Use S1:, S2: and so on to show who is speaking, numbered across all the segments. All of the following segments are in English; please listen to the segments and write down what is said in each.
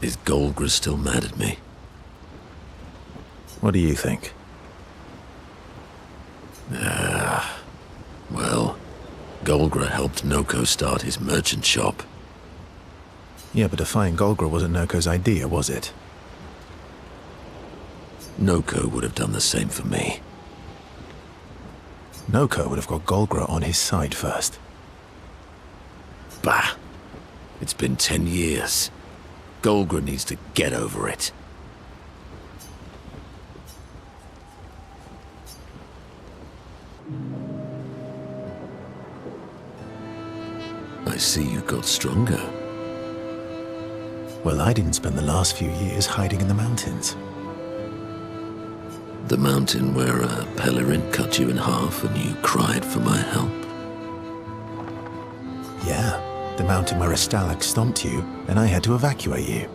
S1: Is Golgra still mad at me?
S2: What do you think?
S1: Well, Golgra helped Noko start his merchant shop.
S2: Yeah, but defying Golgra wasn't Noko's idea, was it?
S1: Noko would have done the same for me.
S2: Noko would have got Golgra on his side first.
S1: Bah! It's been 10 years. Golgra needs to get over it. I see you got stronger.
S2: Well, I didn't spend the last few years hiding in the mountains.
S1: The mountain where a Pelerin cut you in half and you cried for my help?
S2: Yeah, the mountain where a Stalag stomped you and I had to evacuate you.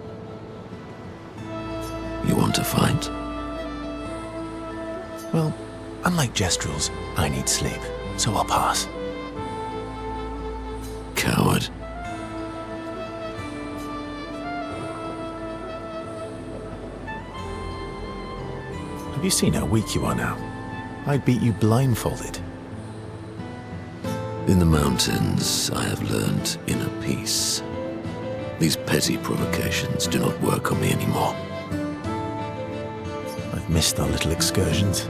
S1: You want to fight?
S2: Well, unlike Jestrels, I need sleep, so I'll pass.
S1: Coward.
S2: Have you seen how weak you are now? I'd beat you blindfolded.
S1: In the mountains, I have learned inner peace. These petty provocations do not work on me anymore.
S2: I've missed our little excursions.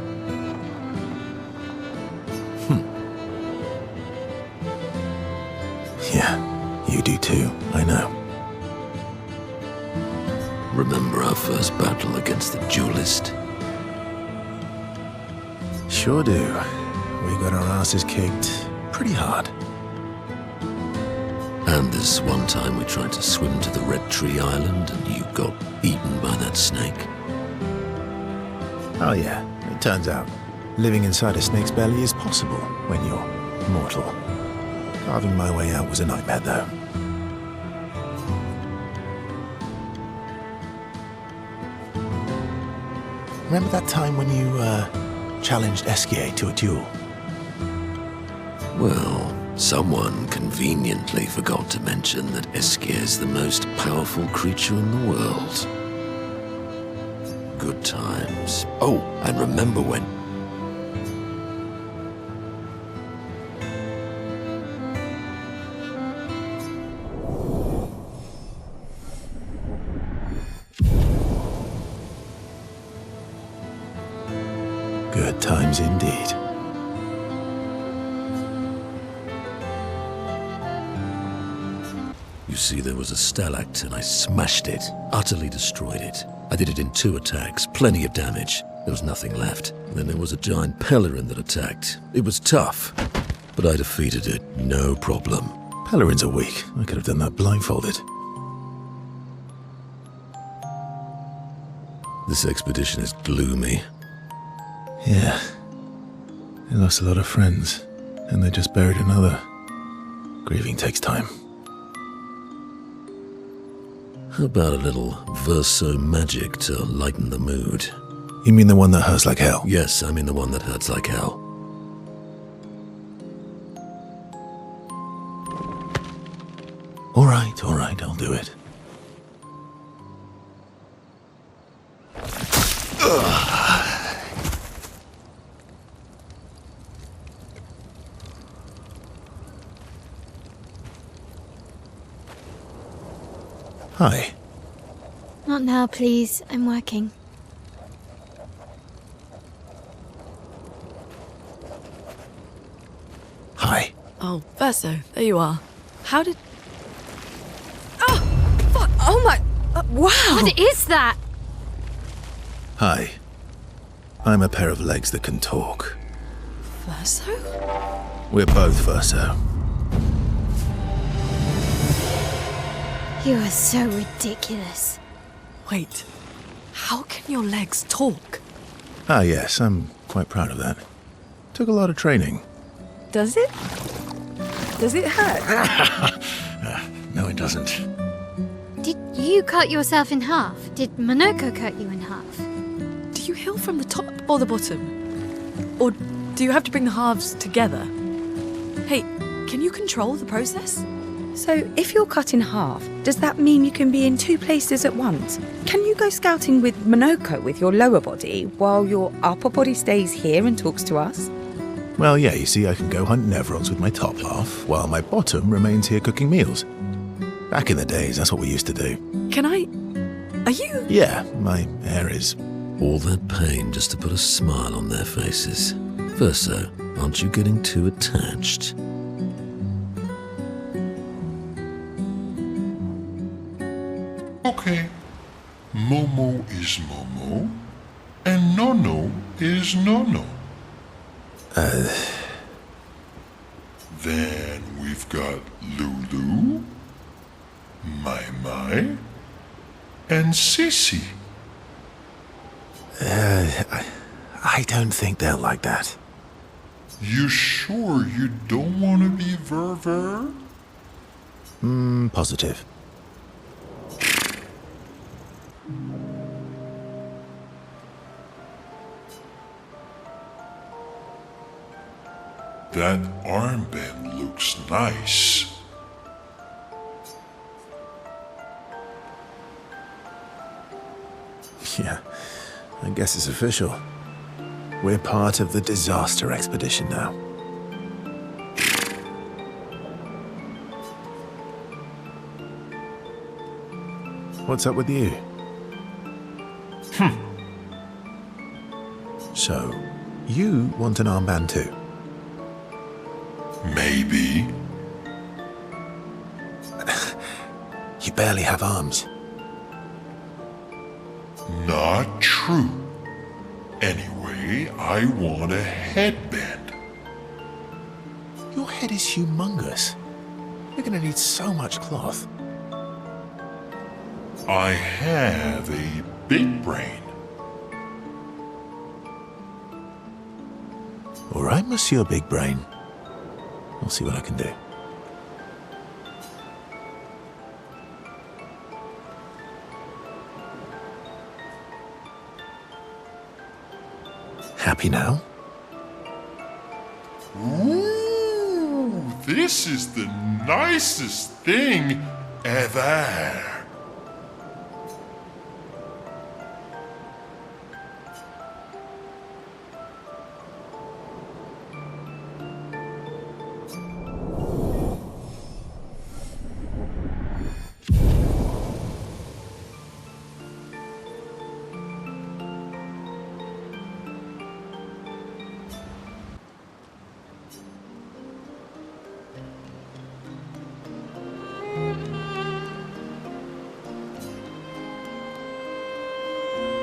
S2: Yeah, you do too, I know.
S1: Remember our first battle against the duelist?
S2: Sure do. We got our asses kicked pretty hard.
S1: And this one time we tried to swim to the Red Tree Island and you got eaten by that snake.
S2: Oh yeah, it turns out living inside a snake's belly is possible when you're mortal. Carving my way out was a nightmare though. Remember that time when you, challenged Eskier to a duel?
S1: Well, someone conveniently forgot to mention that Eskier is the most powerful creature in the world. Good times. Oh, and remember when...
S2: Good times indeed.
S1: You see, there was a stalactite and I smashed it, utterly destroyed it. I did it in 2 attacks, plenty of damage. There was nothing left. And then there was a giant Pelerin that attacked. It was tough, but I defeated it, no problem.
S2: Pelerins are weak. I could have done that blindfolded.
S1: This expedition is gloomy.
S2: Yeah. They lost a lot of friends, and they just buried another. Grieving takes time.
S1: How about a little verso magic to lighten the mood?
S2: You mean the one that hurts like hell?
S1: Yes, I mean the one that hurts like hell.
S2: All right, I'll do it. Hi.
S3: Not now, please. I'm working.
S2: Hi.
S4: Oh, Verso, there you are. How did... Oh! Fuck! Oh my... wow!
S3: What is that?
S2: Hi. I'm a pair of legs that can talk.
S4: Verso?
S2: We're both Verso.
S3: You are so ridiculous.
S4: Wait. How can your legs talk?
S2: Ah, yes, I'm quite proud of that. Took a lot of training.
S4: Does it? Does it hurt?
S2: No, it doesn't.
S3: Did you cut yourself in half? Did Monoko cut you in half?
S4: Do you heal from the top or the bottom? Or do you have to bring the halves together? Hey, can you control the process?
S5: So, if you're cut in half, does that mean you can be in 2 places at once? Can you go scouting with Monoko with your lower body, while your upper body stays here and talks to us?
S2: Well, yeah, you see, I can go hunt Nevrons with my top half, while my bottom remains here cooking meals. Back in the days, that's what we used to do.
S4: Can I... Are you...
S2: Yeah, my hair is...
S1: All that pain just to put a smile on their faces. Verso, aren't you getting too attached?
S6: Okay, Momo is Momo, and Nono is Nono. Then we've got Lulu, Mai, and Sissy.
S2: I don't think they'll like that.
S6: You sure you don't want to be Ver?
S2: Positive.
S6: That armband looks nice.
S2: Yeah, I guess it's official. We're part of the disaster expedition now. What's up with you? So, you want an armband too?
S6: Maybe.
S2: You barely have arms.
S6: Not true. Anyway, I want a headband.
S2: Your head is humongous. You're gonna need so much cloth.
S6: I have a big brain.
S2: All right, Monsieur Big Brain. I'll see what I can do. Happy now?
S6: Ooh, this is the nicest thing ever.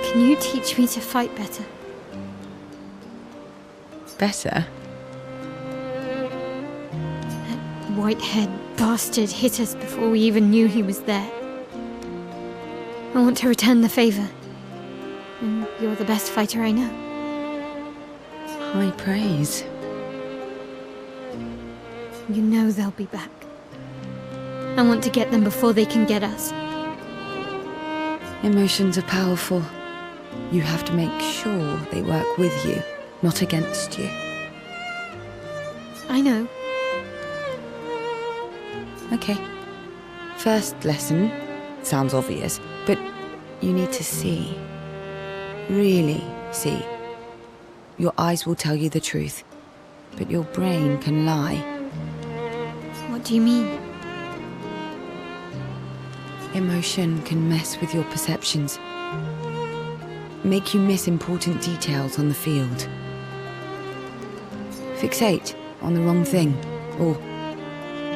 S3: Can you teach me to fight better?
S5: Better?
S3: That white-haired bastard hit us before we even knew he was there. I want to return the favor. And you're the best fighter I know.
S5: High praise.
S3: You know they'll be back. I want to get them before they can get us.
S5: Emotions are powerful. You have to make sure they work with you, not against you.
S3: I know.
S5: Okay. First lesson sounds obvious, but you need to see. Really see. Your eyes will tell you the truth, but your brain can lie.
S3: What do you mean?
S5: Emotion can mess with your perceptions. Make you miss important details on the field. Fixate on the wrong thing, or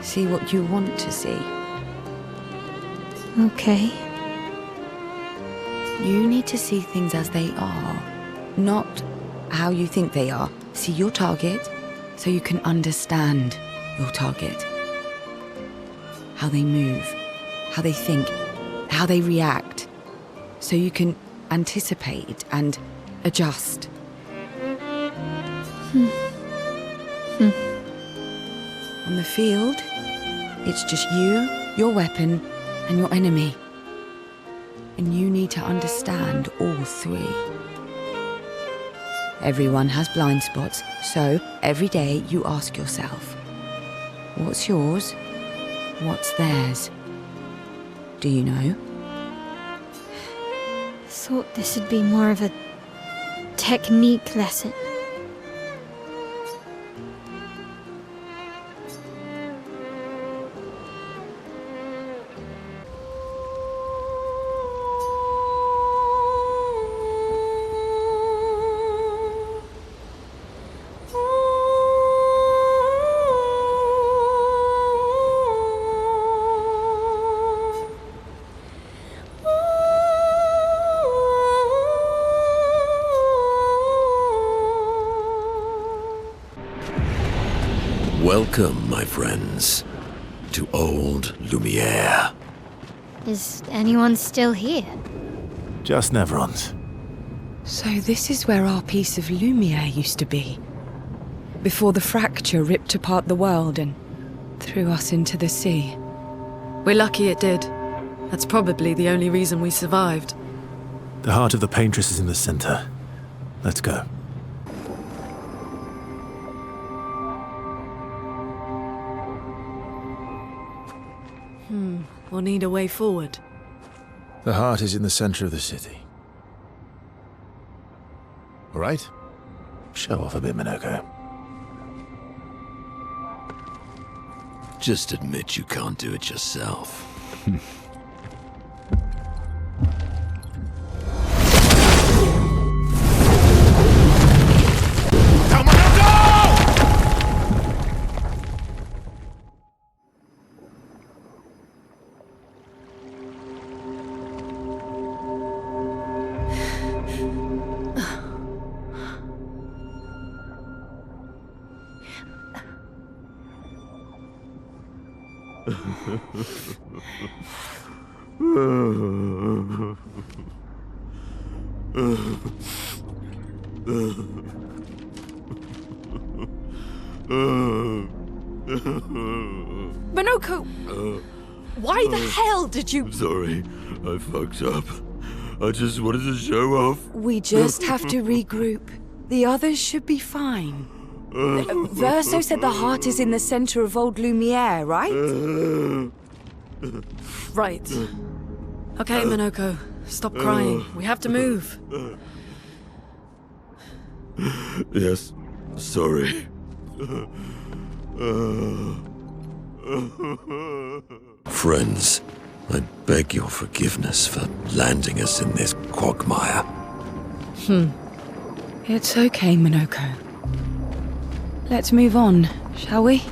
S5: see what you want to see.
S3: Okay.
S5: You need to see things as they are, not how you think they are. See your target so you can understand your target. How they move, how they think, how they react, so you can anticipate and adjust. On the field, it's just you, your weapon, and your enemy. And you need to understand all three. Everyone has blind spots, so every day you ask yourself, what's yours What's theirs? Do you know?
S3: Thought this would be more of a technique lesson.
S1: Welcome, my friends, to old Lumiere.
S3: Is anyone still here?
S2: Just Nevrons.
S5: So this is where our piece of Lumiere used to be. Before the fracture ripped apart the world and threw us into the sea.
S4: We're lucky it did. That's probably the only reason we survived.
S2: The heart of the paintress is in the center. Let's go.
S4: We'll need a way forward.
S2: The heart is in the center of the city. All right? Show off a bit, Minoko.
S1: Just admit you can't do it yourself.
S4: Minoko! Why the hell did you...
S1: Sorry, I fucked up. I just wanted to show off.
S5: We just have to regroup. The others should be fine. Verso said the heart is in the center of old Lumiere, right?
S4: Right. Okay, Minoko. Stop crying. We have to move.
S1: Yes, sorry. Friends, I beg your forgiveness for landing us in this quagmire.
S5: It's okay, Minoko. Let's move on, shall we?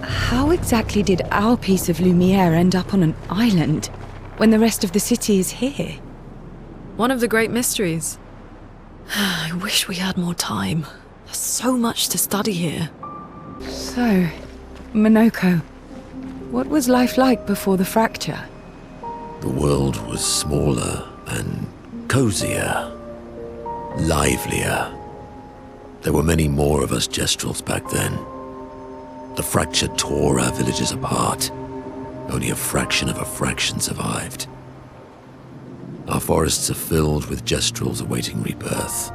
S5: How exactly did our piece of Lumiere end up on an island when the rest of the city is here?
S4: One of the great mysteries. I wish we had more time. There's so much to study here.
S5: So, Minoko, what was life like before the fracture?
S1: The world was smaller and cozier, livelier. There were many more of us Gestrels back then. The fracture tore our villages apart. Only a fraction of a fraction survived. Our forests are filled with Gestrels awaiting rebirth.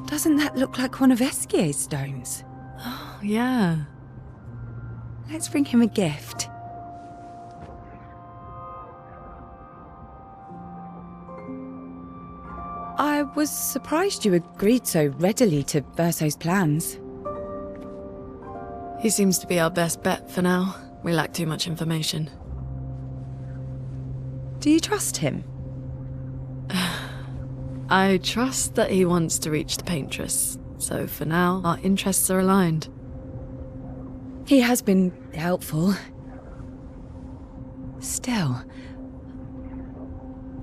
S5: Doesn't that look like one of Esquier's stones?
S4: Oh, yeah.
S5: Let's bring him a gift. I was surprised you agreed so readily to Verso's plans.
S4: He seems to be our best bet for now. We lack too much information.
S5: Do you trust him?
S4: I trust that he wants to reach the paintress, so for now, our interests are aligned.
S5: He has been helpful. Still,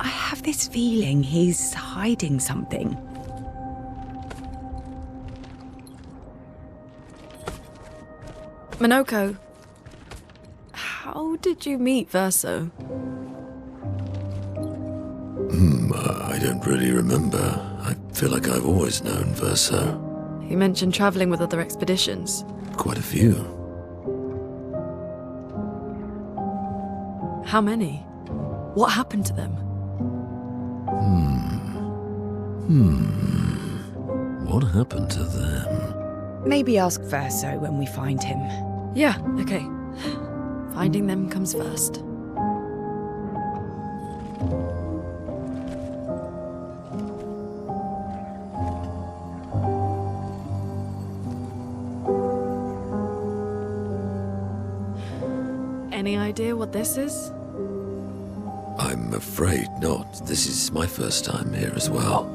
S5: I have this feeling he's hiding something.
S4: Minoko, how did you meet Verso?
S1: I don't really remember. I feel like I've always known Verso.
S4: He mentioned traveling with other expeditions.
S1: Quite a few.
S4: How many? What happened to them?
S1: What happened to them?
S5: Maybe ask Verso when we find him.
S4: Yeah, okay. Finding them comes first. Any idea what this is?
S1: I'm afraid not. This is my first time here as well.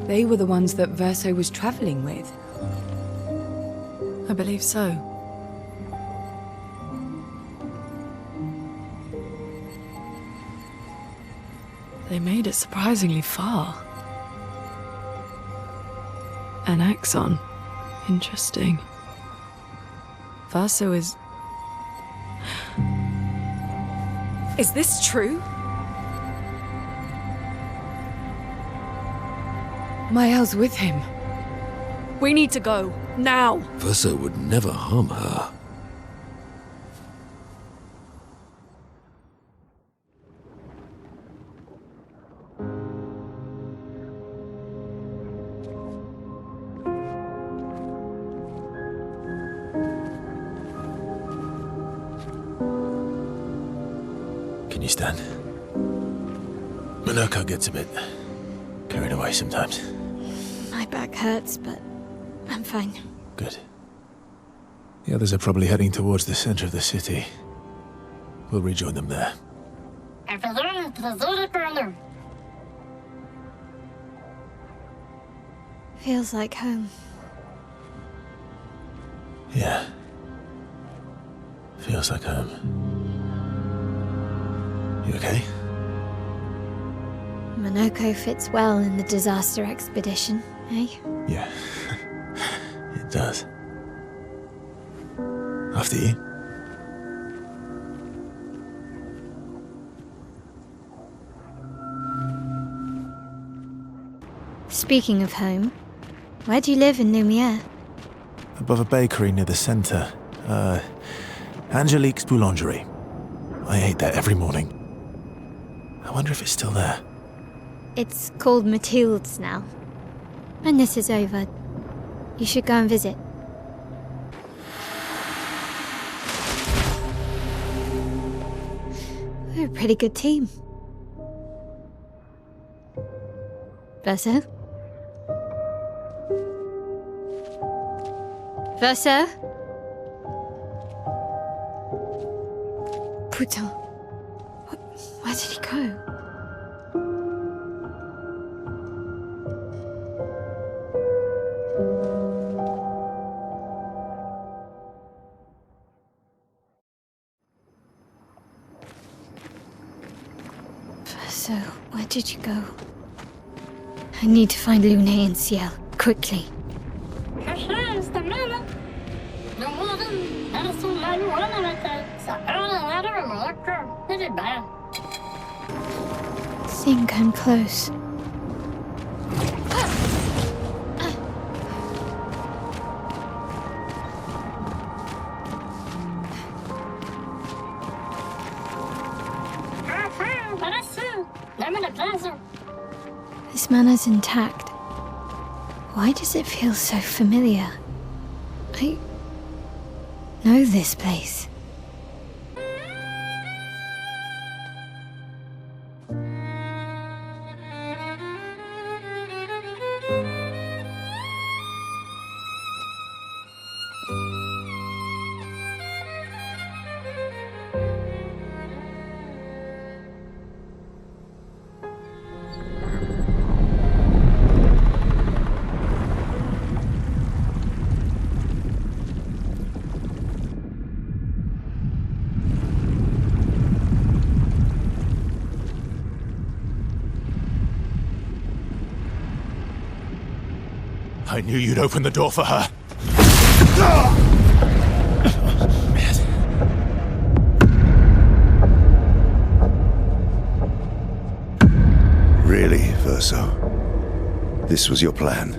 S5: They were the ones that Verso was traveling with.
S4: I believe so. They made it surprisingly far. An axon. Interesting. Verso is... Is this true?
S5: Mael's with him.
S4: We need to go. Now!
S1: Verso would never harm her.
S2: Can you stand? Minoko gets a bit carried away sometimes.
S3: My back hurts, but I'm fine.
S2: Good. The others are probably heading towards the center of the city. We'll rejoin them there.
S3: Feels like home.
S2: Yeah. Feels like home. You okay?
S3: Minoko fits well in the disaster expedition, eh?
S2: Yeah. It does. After you.
S3: Speaking of home, where do you live in Lumiere?
S2: Above a bakery near the center. Angelique's Boulangerie. I ate there every morning. I wonder if it's still there.
S3: It's called Mathilde's now. When this is over, you should go and visit. We're a pretty good team. Verso? Verso? Putain. Where did he go? Verso, where did you go? I need to find Lune and Ciel, quickly. Think I'm close. This manor's intact. Why does it feel so familiar? I know this place.
S2: I knew you'd open the door for her.
S7: Really, Verso? This was your plan?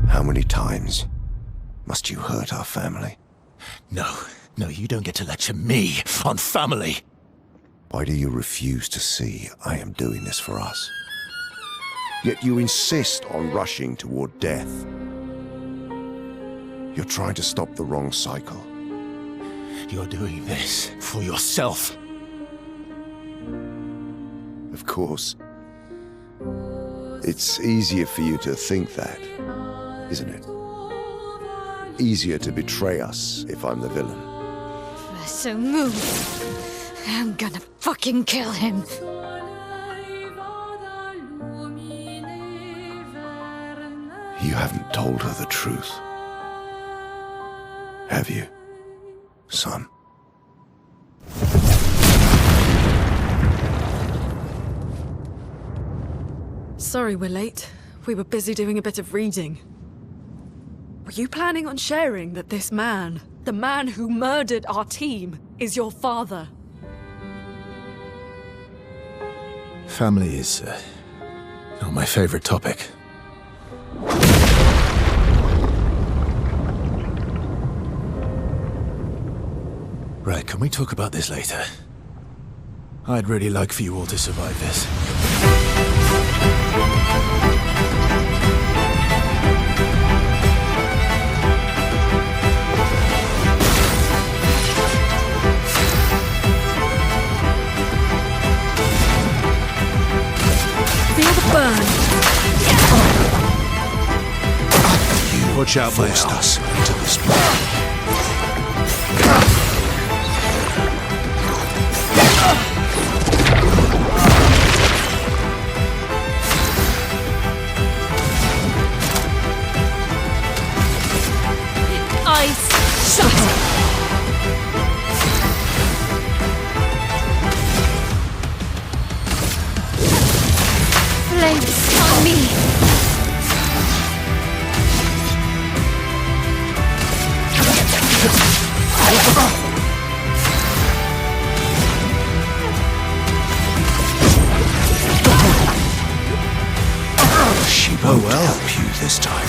S7: How many times must you hurt our family?
S2: No, you don't get to lecture me on family.
S7: Why do you refuse to see I am doing this for us? Yet you insist on rushing toward death. You're trying to stop the wrong cycle.
S2: You're doing this for yourself.
S7: Of course. It's easier for you to think that, isn't it? Easier to betray us if I'm the villain.
S3: So move. I'm gonna fucking kill him.
S7: You haven't told her the truth, have you, son?
S4: Sorry we're late. We were busy doing a bit of reading. Were you planning on sharing that this man, the man who murdered our team, is your father?
S2: Family is not my favorite topic. Right, can we talk about this later? I'd really like for you all to survive this.
S4: Feel the burn.
S2: Watch out, forced us into this place.
S3: Eyes shut. Flames on me.
S2: She won't help you this time.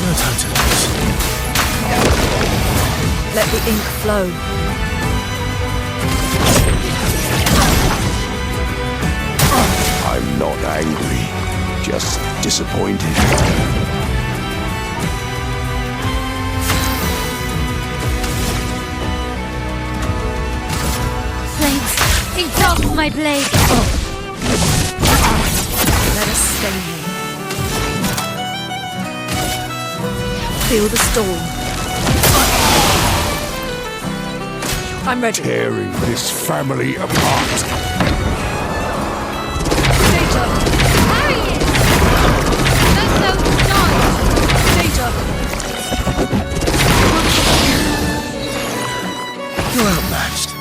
S2: No time to lose.
S4: Let the ink flow.
S7: I'm not angry, just disappointed.
S3: It's off my blade!
S4: Let us stay here. Feel the storm. I'm ready.
S7: Tearing this family apart.
S4: Danger!
S3: Harry it! That's no dodge!
S4: Danger!
S2: You're outmatched.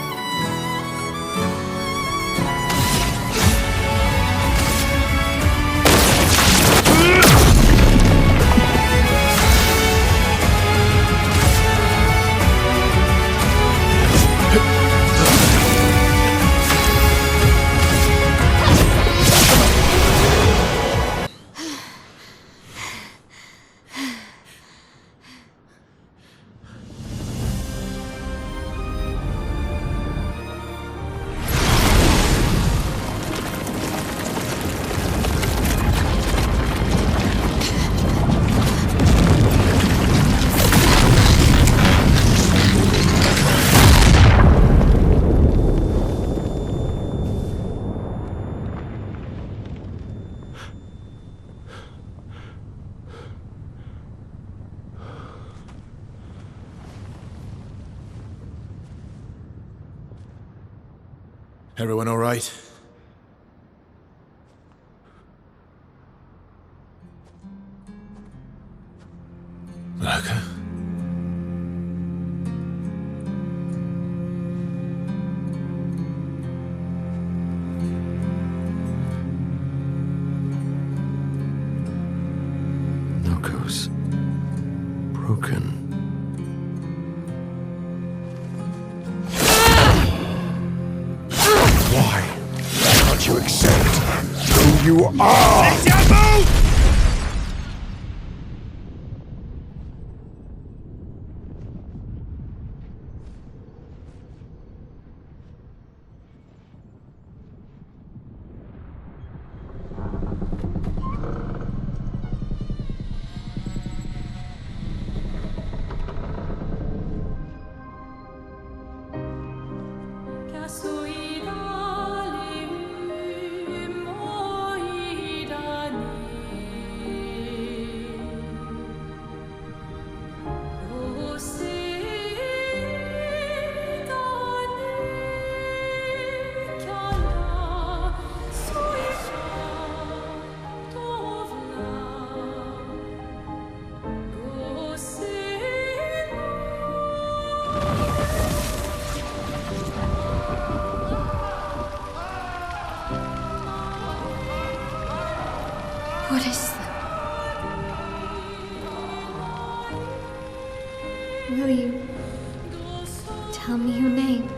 S2: Everyone all right? Okay.
S1: Knuckles. Broken.
S7: Why can't you accept who you are?
S3: What is that? Will you tell me your name?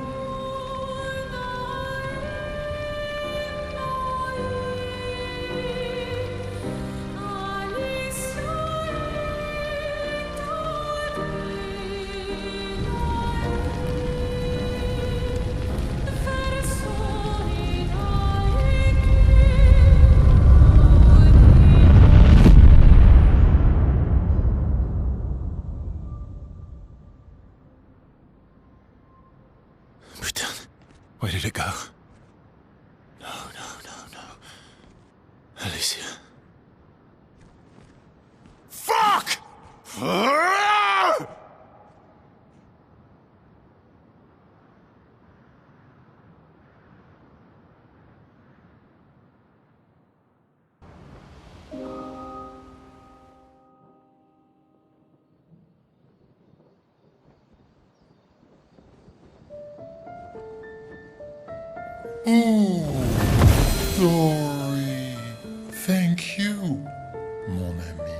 S2: Where did it go? No. Alicia. Fuck!
S6: Sorry. Thank you, mon ami.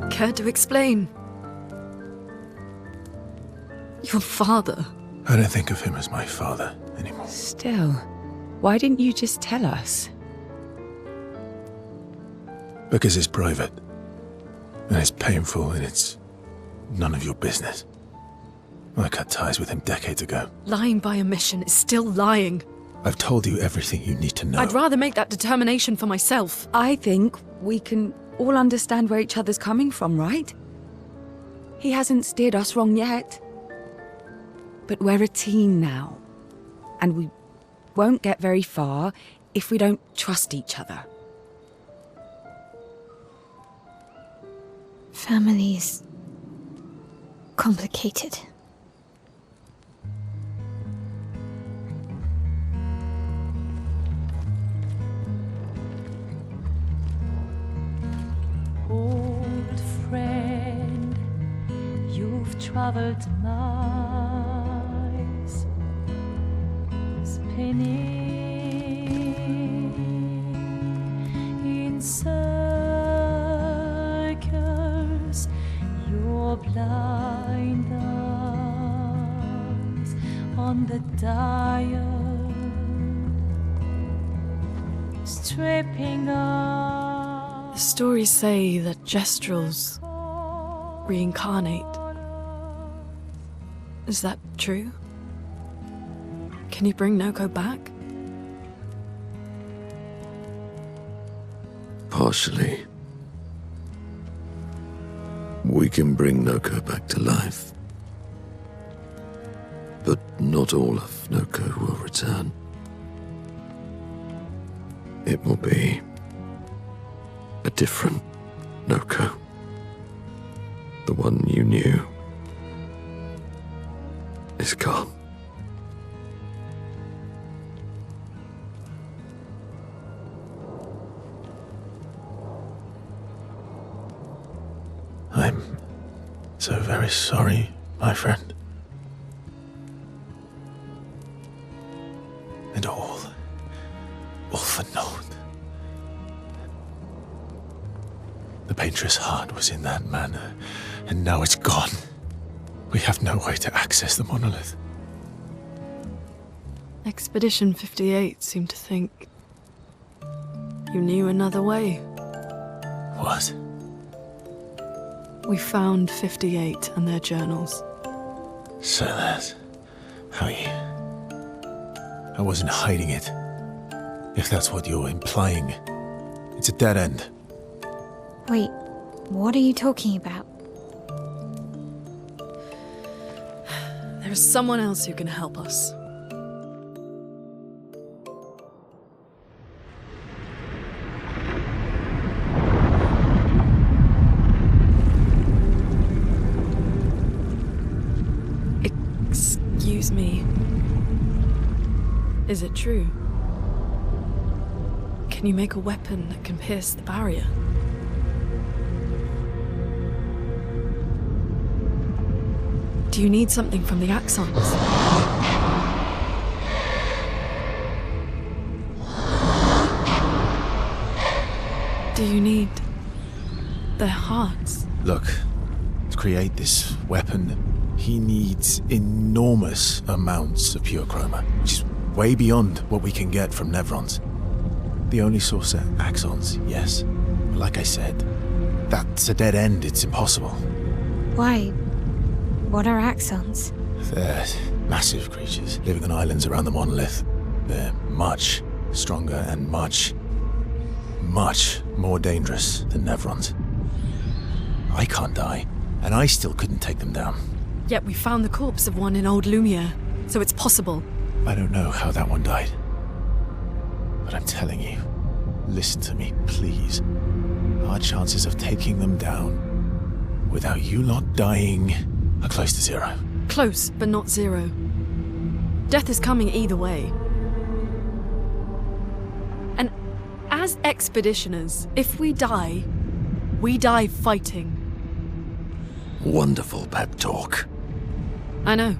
S4: Care to explain? Your father.
S2: I don't think of him as my father anymore.
S5: Still, why didn't you just tell us?
S2: Because it's private. And it's painful and it's none of your business. I cut ties with him decades ago.
S4: Lying by omission is still lying.
S2: I've told you everything you need to know.
S4: I'd rather make that determination for myself.
S5: I think we can all understand where each other's coming from, right? He hasn't steered us wrong yet. But we're a team now. And we won't get very far if we don't trust each other.
S3: Family's complicated.
S8: Old friend, you've traveled miles, spinning in circles, your blind eyes on the dial, stripping off.
S4: The stories say that Gestrels reincarnate. Is that true? Can you bring Noko back?
S1: Partially. We can bring Noko back to life. But not all of Noko will return. It will be a different Noko. The one you knew is gone.
S2: I'm so very sorry, my friend. And all for naught. The painter's heart was in that manor, and now it's gone. We have no way to access the monolith.
S4: Expedition 58 seemed to think you knew another way.
S2: What?
S4: We found 58 and their journals.
S2: So that's how you... I wasn't hiding it. If that's what you're implying. It's a dead end.
S3: Wait, what are you talking about?
S4: There is someone else who can help us. Excuse me. Is it true? Can you make a weapon that can pierce the barrier? Do you need something from the Axons? Do you need their hearts?
S2: Look, to create this weapon, he needs enormous amounts of pure chroma, which is way beyond what we can get from Nevrons. The only source are Axons, yes. But like I said, that's a dead end, it's impossible.
S3: Why? What are Axons?
S2: They're massive creatures living on islands around the monolith. They're much stronger and much more dangerous than Nevrons. I can't die, and I still couldn't take them down.
S4: Yet we found the corpse of one in Old Lumiere, so it's possible.
S2: I don't know how that one died. But I'm telling you, listen to me, please. Our chances of taking them down without you lot dying are close to zero.
S4: Close, but not zero. Death is coming either way. And as expeditioners, if we die fighting.
S1: Wonderful pep talk.
S4: I know.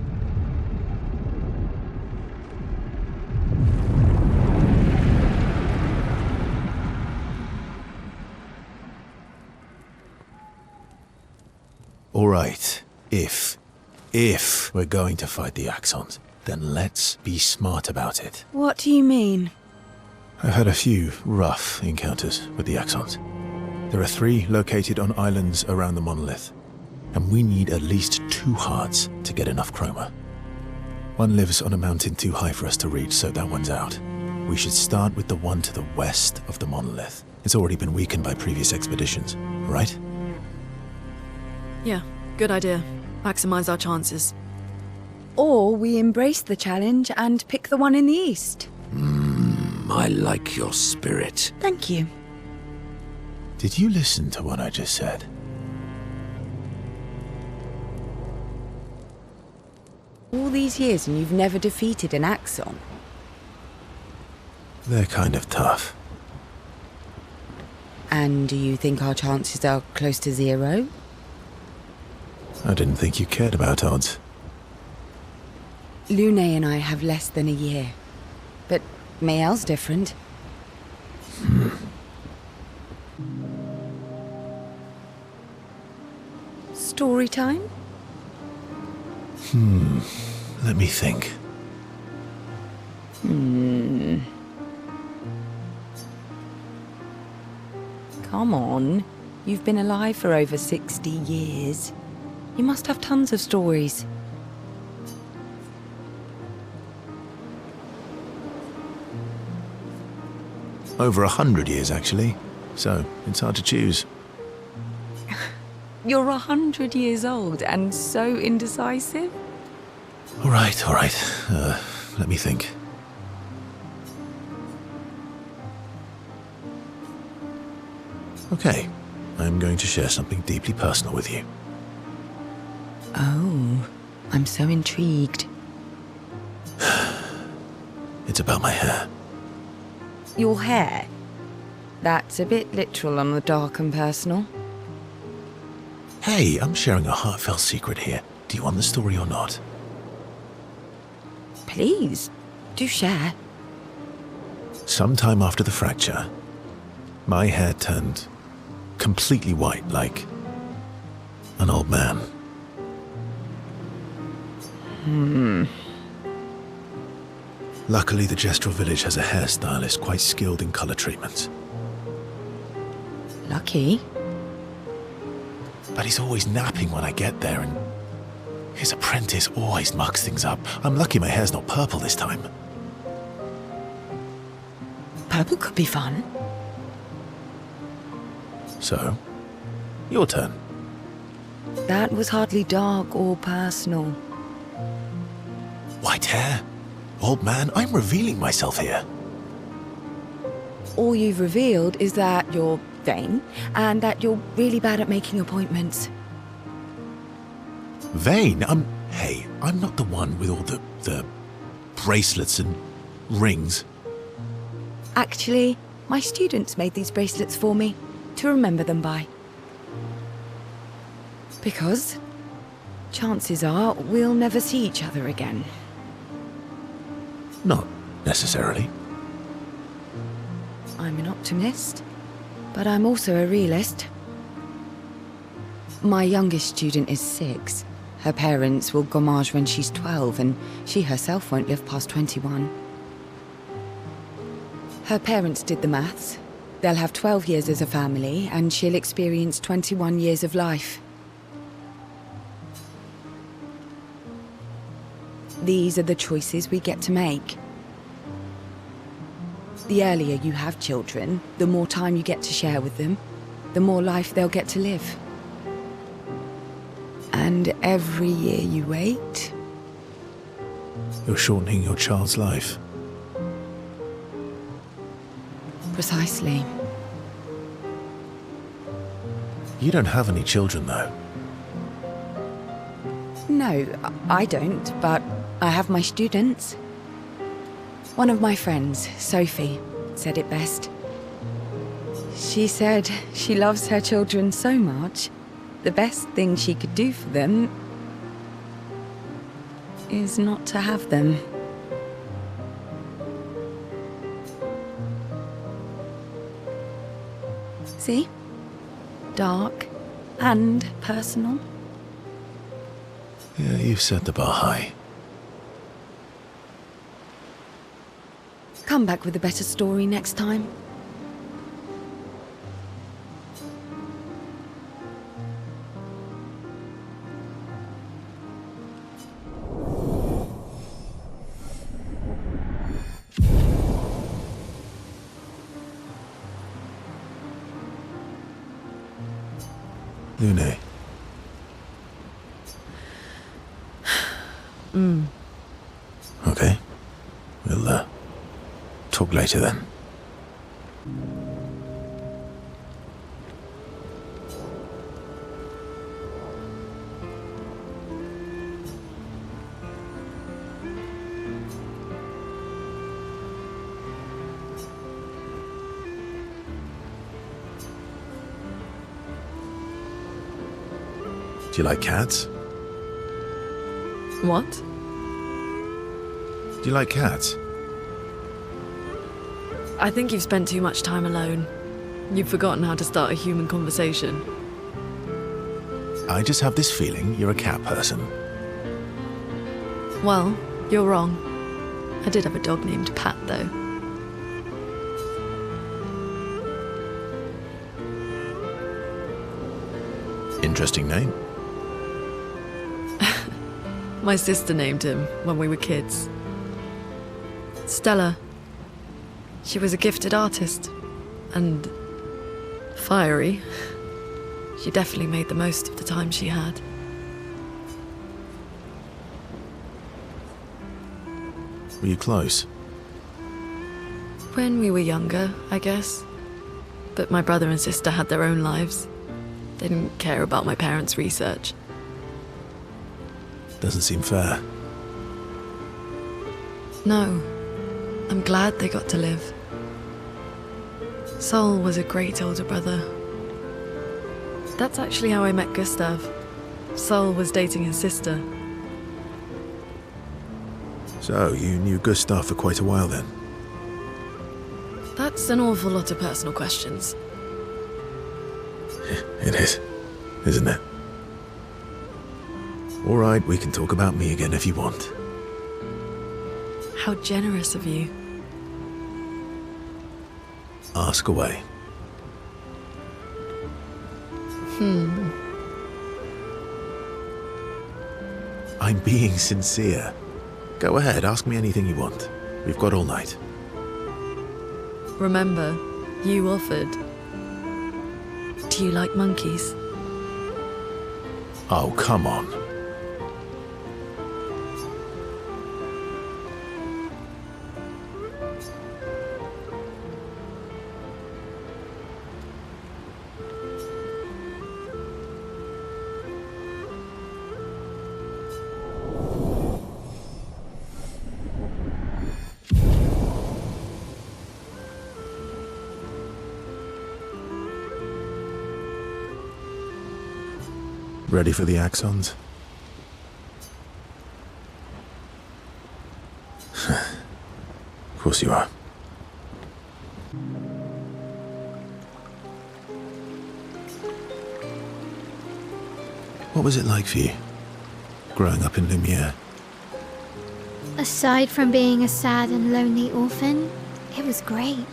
S2: All right, if we're going to fight the Axons, then let's be smart about it.
S5: What do you mean?
S2: I've had a few rough encounters with the Axons. There are 3 located on islands around the monolith, and we need at least 2 hearts to get enough chroma. One lives on a mountain too high for us to reach, so that one's out. We should start with the one to the west of the monolith. It's already been weakened by previous expeditions, right?
S4: Yeah, good idea. Maximize our chances.
S5: Or we embrace the challenge and pick the one in the east.
S1: I like your spirit.
S5: Thank you.
S2: Did you listen to what I just said?
S5: All these years and you've never defeated an Axon.
S2: They're kind of tough.
S5: And do you think our chances are close to 0?
S2: I didn't think you cared about odds.
S5: Lune and I have less than a year. But Mael's different. Story time?
S2: Let me think.
S5: Come on. You've been alive for over 60 years. You must have tons of stories.
S2: Over 100 years, actually. So, it's hard to choose.
S5: You're 100 years old and so indecisive?
S2: All right. Let me think. Okay, I'm going to share something deeply personal with you.
S5: Oh, I'm so intrigued.
S2: It's about my hair.
S5: Your hair? That's a bit literal on the dark and personal.
S2: Hey, I'm sharing a heartfelt secret here. Do you want the story or not?
S5: Please, do share.
S2: Sometime after the fracture, my hair turned completely white, like an old man. Luckily, the Gestural village has a hairstylist quite skilled in color treatments.
S5: Lucky.
S2: But he's always napping when I get there, and his apprentice always mucks things up. I'm lucky my hair's not purple this time.
S5: Purple could be fun.
S2: So, your turn.
S5: That was hardly dark or personal.
S2: White hair? Old man, I'm revealing myself here.
S5: All you've revealed is that you're vain and that you're really bad at making appointments.
S2: Vain? Hey, I'm not the one with all the bracelets and rings.
S5: Actually, my students made these bracelets for me to remember them by. Because chances are we'll never see each other again.
S2: Not necessarily.
S5: I'm an optimist, but I'm also a realist. My youngest student is 6. Her parents will gommage when she's 12, and she herself won't live past 21. Her parents did the maths. They'll have 12 years as a family, and she'll experience 21 years of life. These are the choices we get to make. The earlier you have children, the more time you get to share with them, the more life they'll get to live. And every year you wait...
S2: You're shortening your child's life.
S5: Precisely.
S2: You don't have any children, though.
S5: No, I don't, but I have my students. One of my friends, Sophie, said it best. She said she loves her children so much, the best thing she could do for them is not to have them. See? Dark and personal.
S2: Yeah, you've set the bar high.
S5: Come back with a better story next time.
S2: Lune. Okay. We'll, talk later then. Do you like cats?
S4: What?
S2: Do you like cats?
S4: I think you've spent too much time alone. You've forgotten how to start a human conversation.
S2: I just have this feeling you're a cat person.
S4: Well, you're wrong. I did have a dog named Pat, though.
S2: Interesting name.
S4: My sister named him when we were kids. Stella. She was a gifted artist. And fiery. She definitely made the most of the time she had.
S2: Were you close?
S4: When we were younger, I guess. But my brother and sister had their own lives. They didn't care about my parents' research.
S2: Doesn't seem fair.
S4: No. I'm glad they got to live. Sol was a great older brother. That's actually how I met Gustav. Sol was dating his sister.
S2: So, you knew Gustav for quite a while then?
S4: That's an awful lot of personal questions.
S2: It is, isn't it? All right, we can talk about me again if you want.
S4: How generous of you.
S2: Ask away. I'm being sincere. Go ahead, ask me anything you want. We've got all night.
S4: Remember, you offered. Do you like monkeys?
S2: Oh, come on. Ready for the axons? Of course you are. What was it like for you, growing up in Lumiere?
S3: Aside from being a sad and lonely orphan, it was great.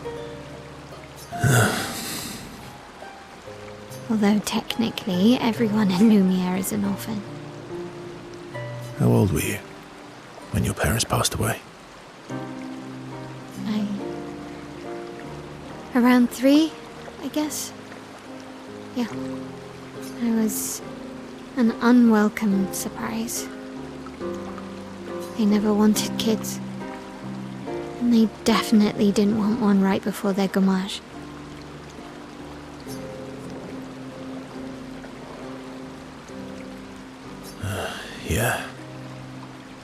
S3: Although technically, everyone in Lumiere is an orphan.
S2: How old were you when your parents passed away?
S3: Around 3, I guess. Yeah. I was an unwelcome surprise. They never wanted kids. And they definitely didn't want one right before their gommage.
S2: Yeah.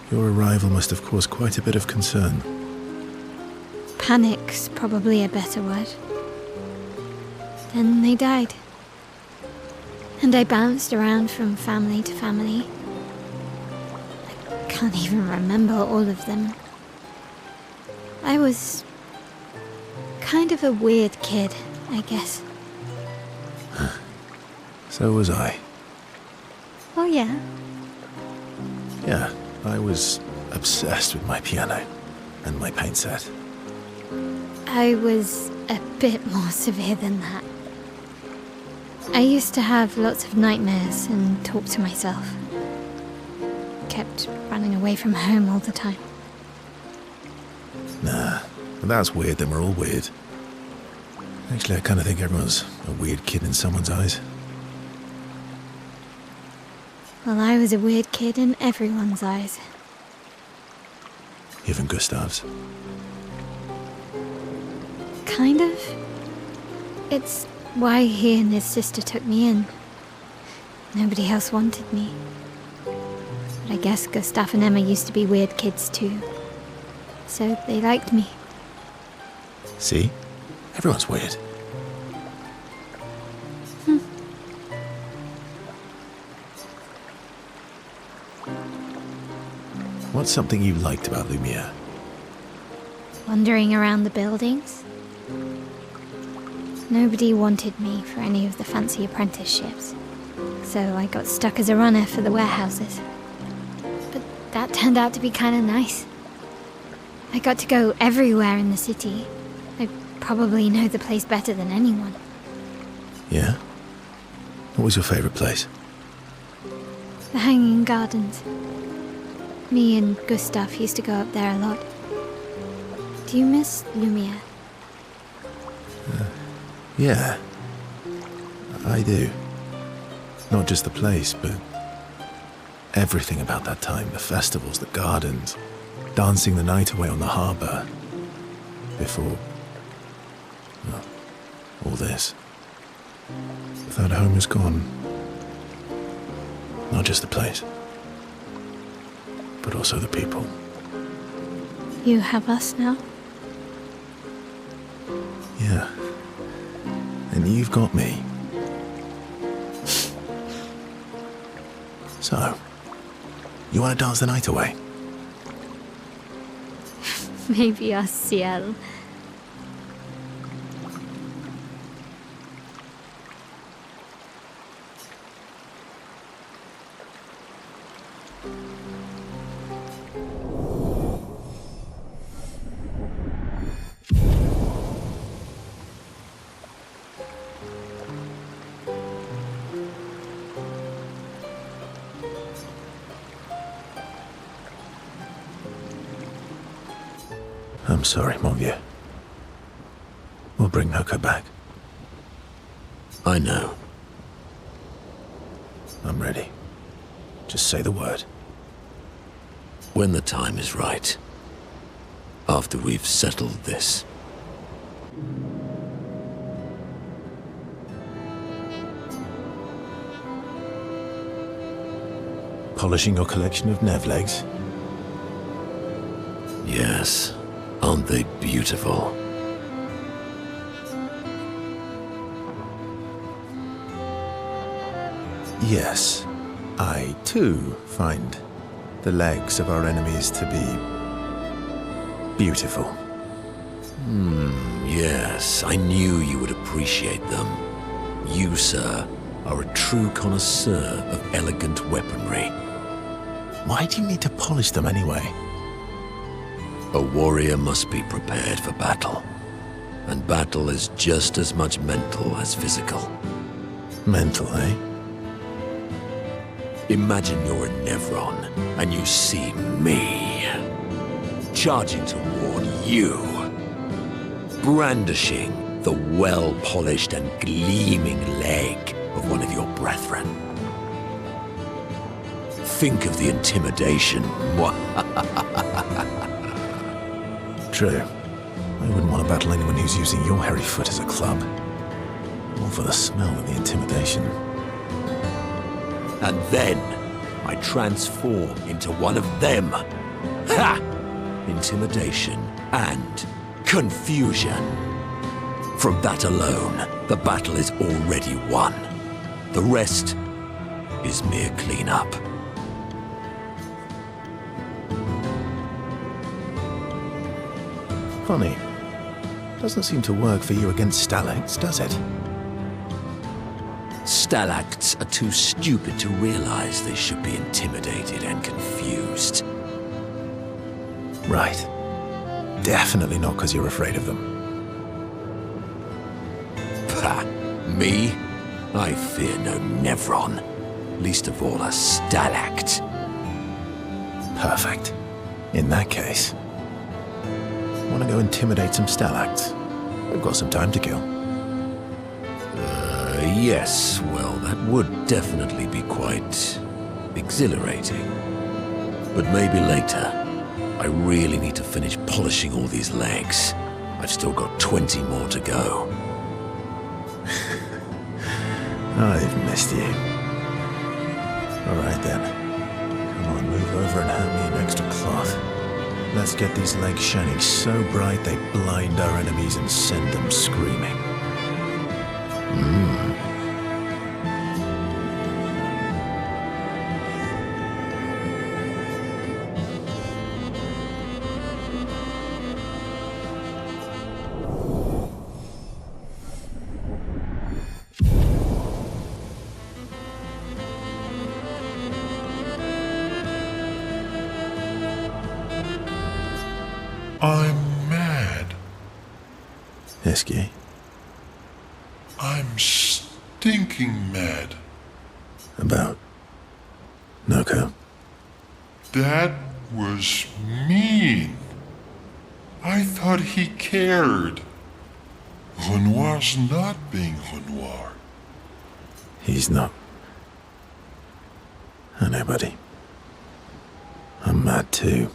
S2: Your arrival must have caused quite a bit of concern.
S3: Panic's probably a better word. Then they died. And I bounced around from family to family. I can't even remember all of them. I was kind of a weird kid, I guess.
S2: So was I.
S3: Oh yeah?
S2: Yeah, I was obsessed with my piano and my paint set.
S3: I was a bit more severe than that. I used to have lots of nightmares and talk to myself. Kept running away from home all the time.
S2: Nah, if that's weird, then we're all weird. Actually, I kind of think everyone's a weird kid in someone's eyes.
S3: Well, I was a weird kid in everyone's eyes.
S2: Even Gustav's.
S3: Kind of. It's why he and his sister took me in. Nobody else wanted me. But I guess Gustav and Emma used to be weird kids too. So they liked me.
S2: See? Everyone's weird. What's something you liked about Lumiere?
S3: Wandering around the buildings. Nobody wanted me for any of the fancy apprenticeships. So I got stuck as a runner for the warehouses. But that turned out to be kind of nice. I got to go everywhere in the city. I probably know the place better than anyone.
S2: Yeah? What was your favorite place?
S3: The Hanging Gardens. Me and Gustav used to go up there a lot. Do you miss Lumiere?
S2: Yeah. I do. Not just the place, but everything about that time. The festivals, the gardens, dancing the night away on the harbour. Before... well, all this. That home is gone. Not just the place, but also the people.
S3: You have us now?
S2: Yeah. And you've got me. So, you want to dance the night away?
S3: Maybe us, Ciel.
S2: I'm sorry, mon vieux. We'll bring Noko back.
S1: I know.
S2: I'm ready. Just say the word.
S1: When the time is right. After we've settled this.
S2: Polishing your collection of Nev legs?
S1: Yes. Aren't they beautiful?
S2: Yes. I, too, find the legs of our enemies to be beautiful.
S1: Yes, I knew you would appreciate them. You, sir, are a true connoisseur of elegant weaponry.
S2: Why do you need to polish them anyway?
S1: A warrior must be prepared for battle. And battle is just as much mental as physical.
S2: Mental, eh?
S1: Imagine you're in Nevron, and you see me, charging toward you, brandishing the well-polished and gleaming leg of one of your brethren. Think of the intimidation.
S2: True. I wouldn't want to battle anyone who's using your hairy foot as a club. More for the smell than the intimidation.
S1: And then I transform into one of them. Ha! Intimidation and confusion. From that alone, the battle is already won. The rest is mere cleanup.
S2: Funny. Doesn't seem to work for you against stalacts, does it?
S1: Stalacts are too stupid to realize they should be intimidated and confused.
S2: Right. Definitely not because you're afraid of them.
S1: Pah! Me? I fear no Nevron. Least of all a stalact.
S2: Perfect. In that case, want to go intimidate some stalacts? We've got some time to kill.
S1: Yes, well, that would definitely be quite exhilarating. But maybe later. I really need to finish polishing all these legs. I've still got 20 more to go.
S2: I've missed you. Alright then. Come on, move over and hand me an extra cloth. Let's get these legs shining so bright they blind our enemies and send them screaming.
S6: I'm mad.
S2: Esky?
S6: I'm stinking mad.
S2: About Noko?
S6: That was mean. I thought he cared. Renoir's not being Renoir.
S2: He's not. I know, buddy. I'm mad too.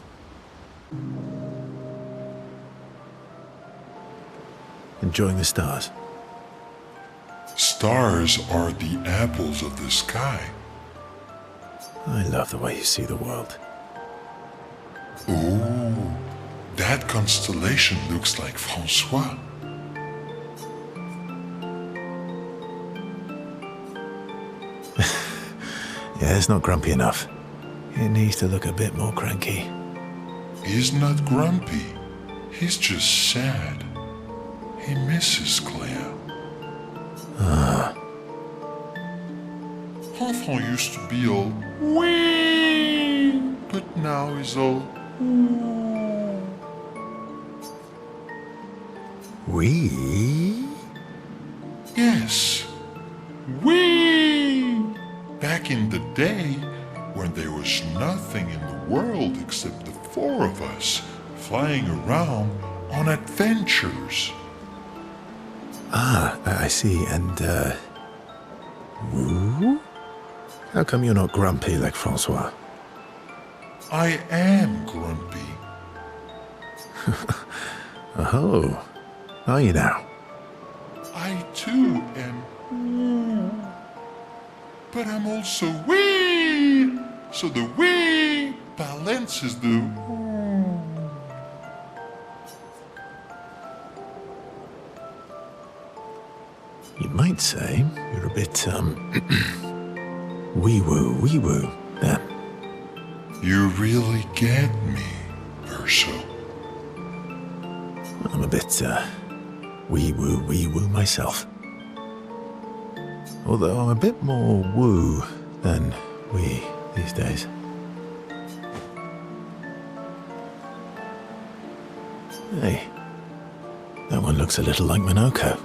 S2: Enjoying the stars?
S6: Stars are the apples of the sky.
S2: I love the way you see the world.
S6: Oh, that constellation looks like Francois.
S2: Yeah, it's not grumpy enough. It needs to look a bit more cranky.
S6: He's not grumpy. He's just sad. He misses Claire. Enfant used to be all wee, but now he's all ooh.
S2: We?
S6: Yes, wee. Back in the day, when there was nothing in the world except the four of us flying around on adventures.
S2: Ah, I see. And, woo? How come you're not grumpy like Francois?
S6: I am grumpy.
S2: Oh, are you now?
S6: I too am woo. But I'm also wee. So the wee balances the woo.
S2: You might say you're a bit, wee-woo, then.
S6: You really get me, Verso.
S2: I'm a bit, wee-woo myself. Although I'm a bit more woo than wee these days. Hey, that one looks a little like Minoko.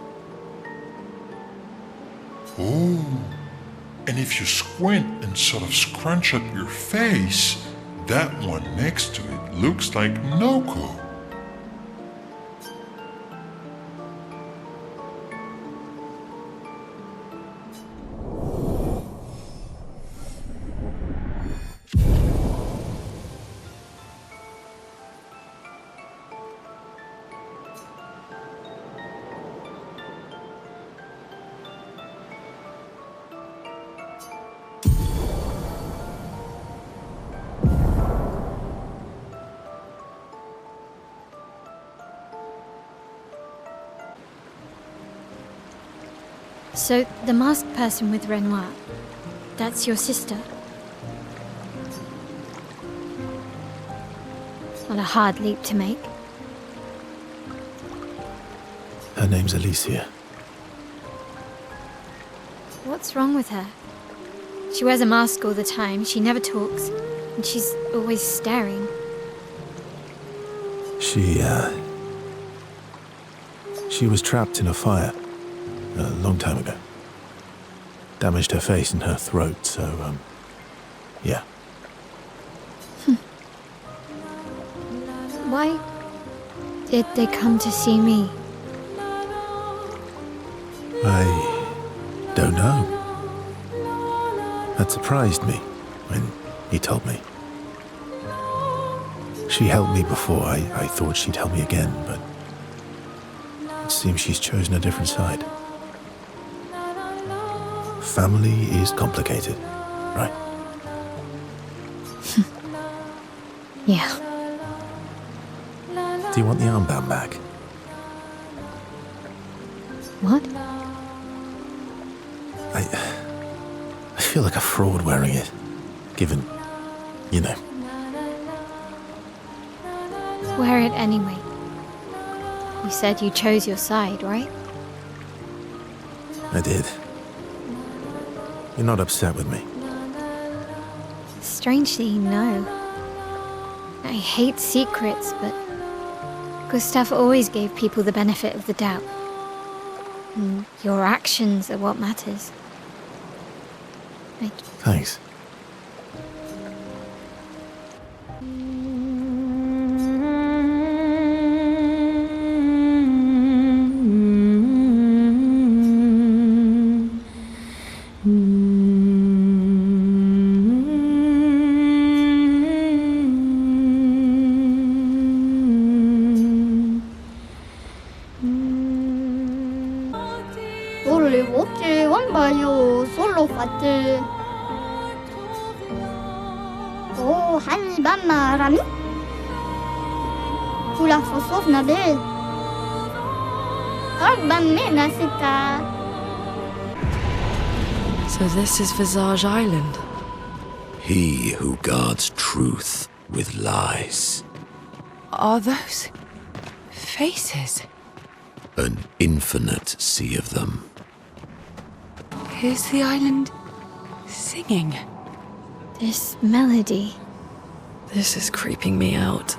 S6: Oh, and if you squint and sort of scrunch up your face, that one next to it looks like Noko.
S3: So, the masked person with Renoir, that's your sister? Not a hard leap to make.
S2: Her name's Alicia.
S3: What's wrong with her? She wears a mask all the time, she never talks, and she's always staring.
S2: She was trapped in a fire a long time ago. Damaged her face and her throat, so, yeah.
S3: Why did they come to see me?
S2: I don't know. That surprised me. when he told me. She helped me before. I thought she'd help me again, but it seems she's chosen a different side. Family is complicated, right?
S3: Yeah.
S2: Do you want the armband back?
S3: What?
S2: I feel like a fraud wearing it, given, you know.
S3: Wear it anyway. You said you chose your side, right?
S2: I did. You're not upset with me.
S3: Strangely, no. I hate secrets, but Gustav always gave people the benefit of the doubt. And your actions are what matters.
S2: Thanks.
S4: So this is Visage Island.
S1: He who guards truth with lies.
S5: Are those faces?
S1: An infinite sea of them.
S5: Is the island singing?
S3: This melody.
S4: This is creeping me out.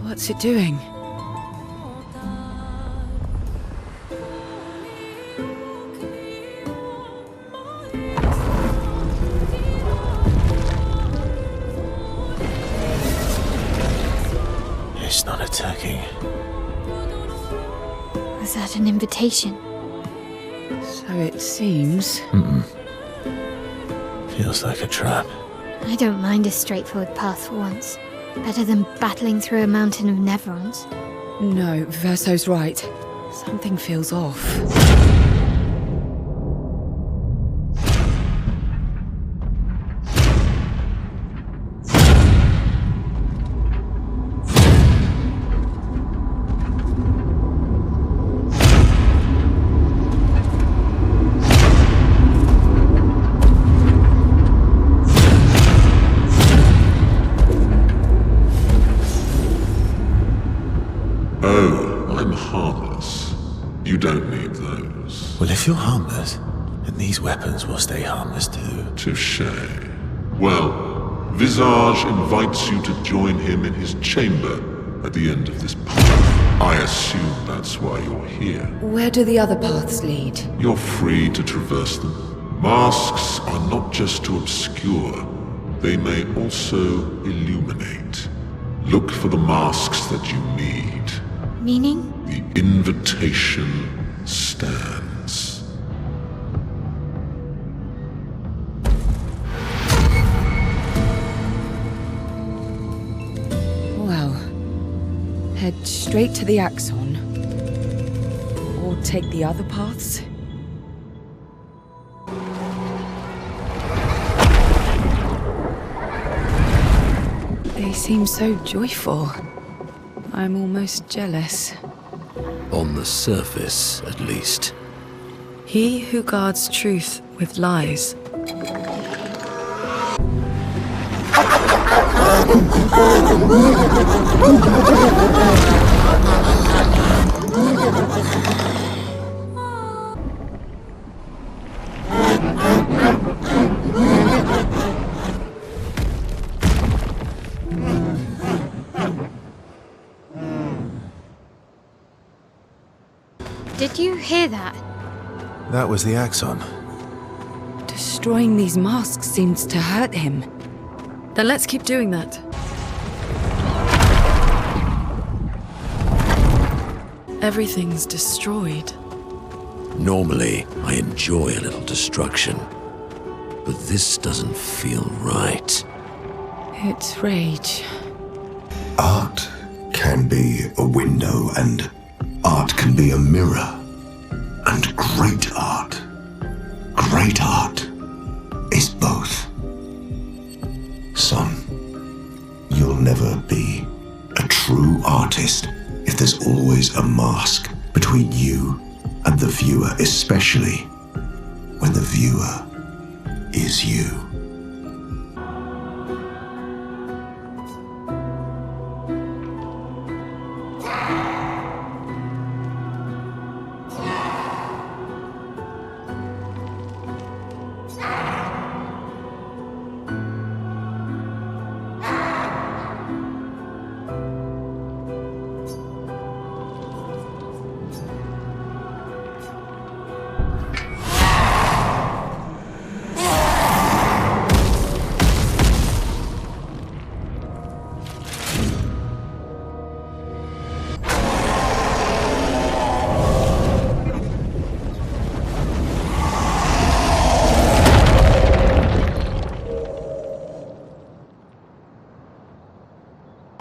S5: What's it doing?
S2: It's not attacking.
S3: Was that an invitation?
S5: So it seems.
S2: Feels like a trap.
S3: I don't mind a straightforward path for once. Better than battling through a mountain of Neverons.
S5: No, Verso's right. Something feels off.
S6: Oh, I'm harmless. You don't need those.
S2: Well, if you're harmless, then these weapons will stay harmless too.
S6: Touché. Well, Visage invites you to join him in his chamber at the end of this path. I assume that's why you're here.
S5: Where do the other paths lead?
S6: You're free to traverse them. Masks are not just to obscure. They may also illuminate. Look for the masks that you need.
S3: Meaning?
S6: The invitation stands.
S5: Well, head straight to the Axon. Or take the other paths. They seem so joyful. I'm almost jealous.
S1: On the surface, at least.
S4: He who guards truth with lies.
S3: Did you hear that?
S2: That was the Axon.
S5: Destroying these masks seems to hurt him.
S4: Then let's keep doing that. Everything's destroyed.
S1: Normally, I enjoy a little destruction. But this doesn't feel right.
S5: It's rage.
S7: Art can be a window, and art can be a mirror. And great art is both. Son, you'll never be a true artist if there's always a mask between you and the viewer, especially when the viewer is you.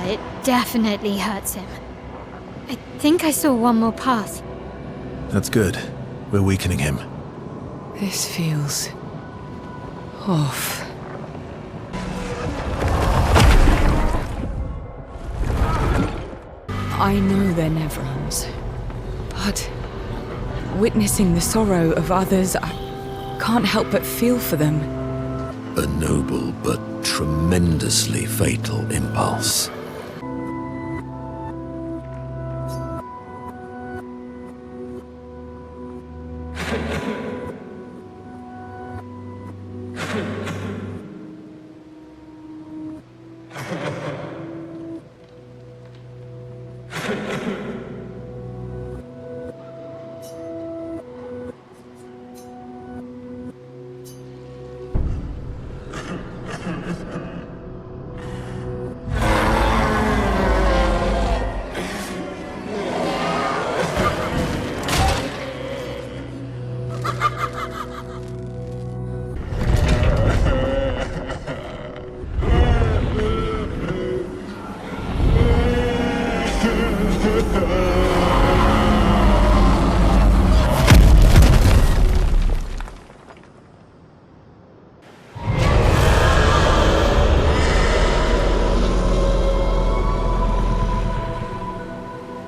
S3: It definitely hurts him. I think I saw one more path.
S2: That's good. We're weakening him.
S5: This feels off. I know they're Nevrons, but witnessing the sorrow of others, I can't help but feel for them.
S1: A noble but tremendously fatal impulse.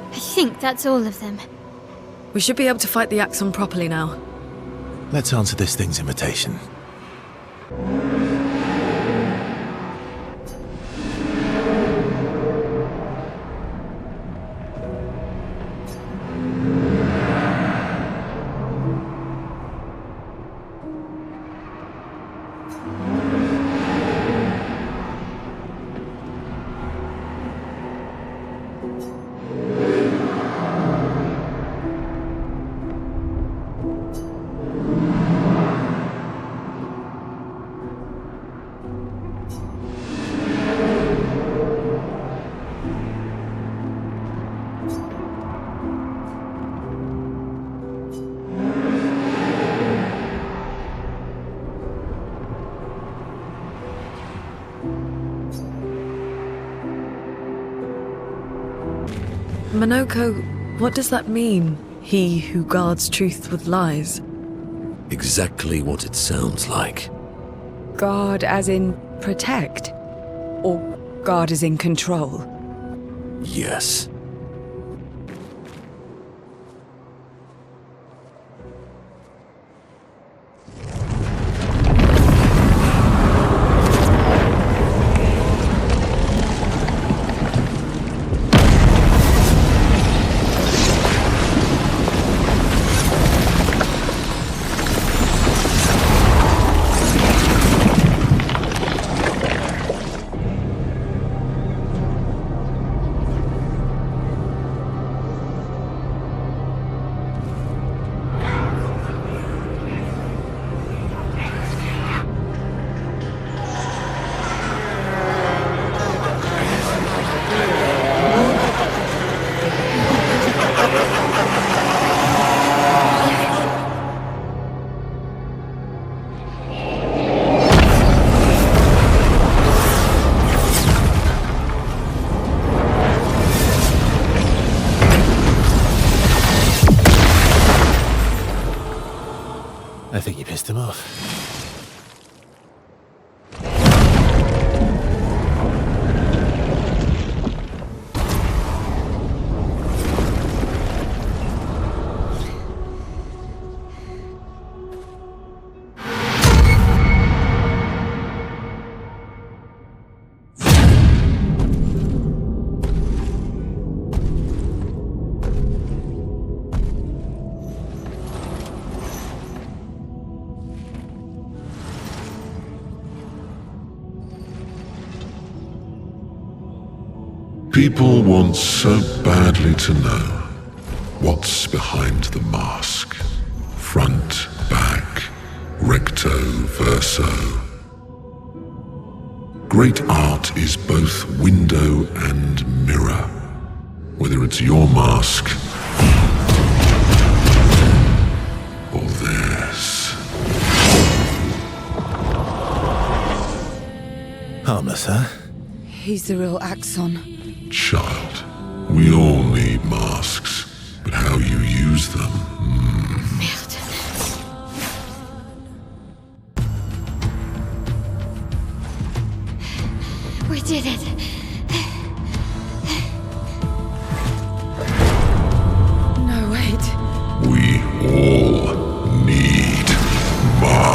S3: I think that's all of them.
S4: We should be able to fight the Axon properly now.
S2: Let's answer this thing's invitation.
S4: Monoko, what does that mean? He who guards truth with lies?
S1: Exactly what it sounds like.
S5: Guard as in protect? Or guard as in control?
S1: Yes.
S2: dust him off.
S6: People want so badly to know what's behind the mask. Front, back, recto, verso. Great art is both window and mirror. Whether it's your mask or theirs.
S2: Harmless, huh?
S5: He's the real Axon.
S6: Child, we all need masks, but how you use them.
S3: Merde. We did it.
S5: No, wait.
S6: We all need masks.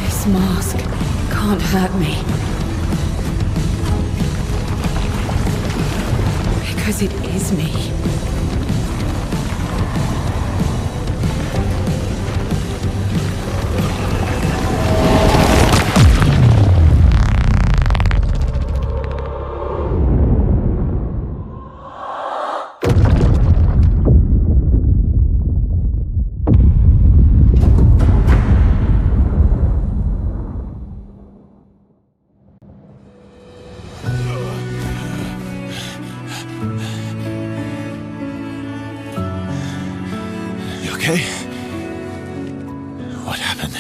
S5: This mask can't hurt me. Because it is me.
S2: Okay? What happened?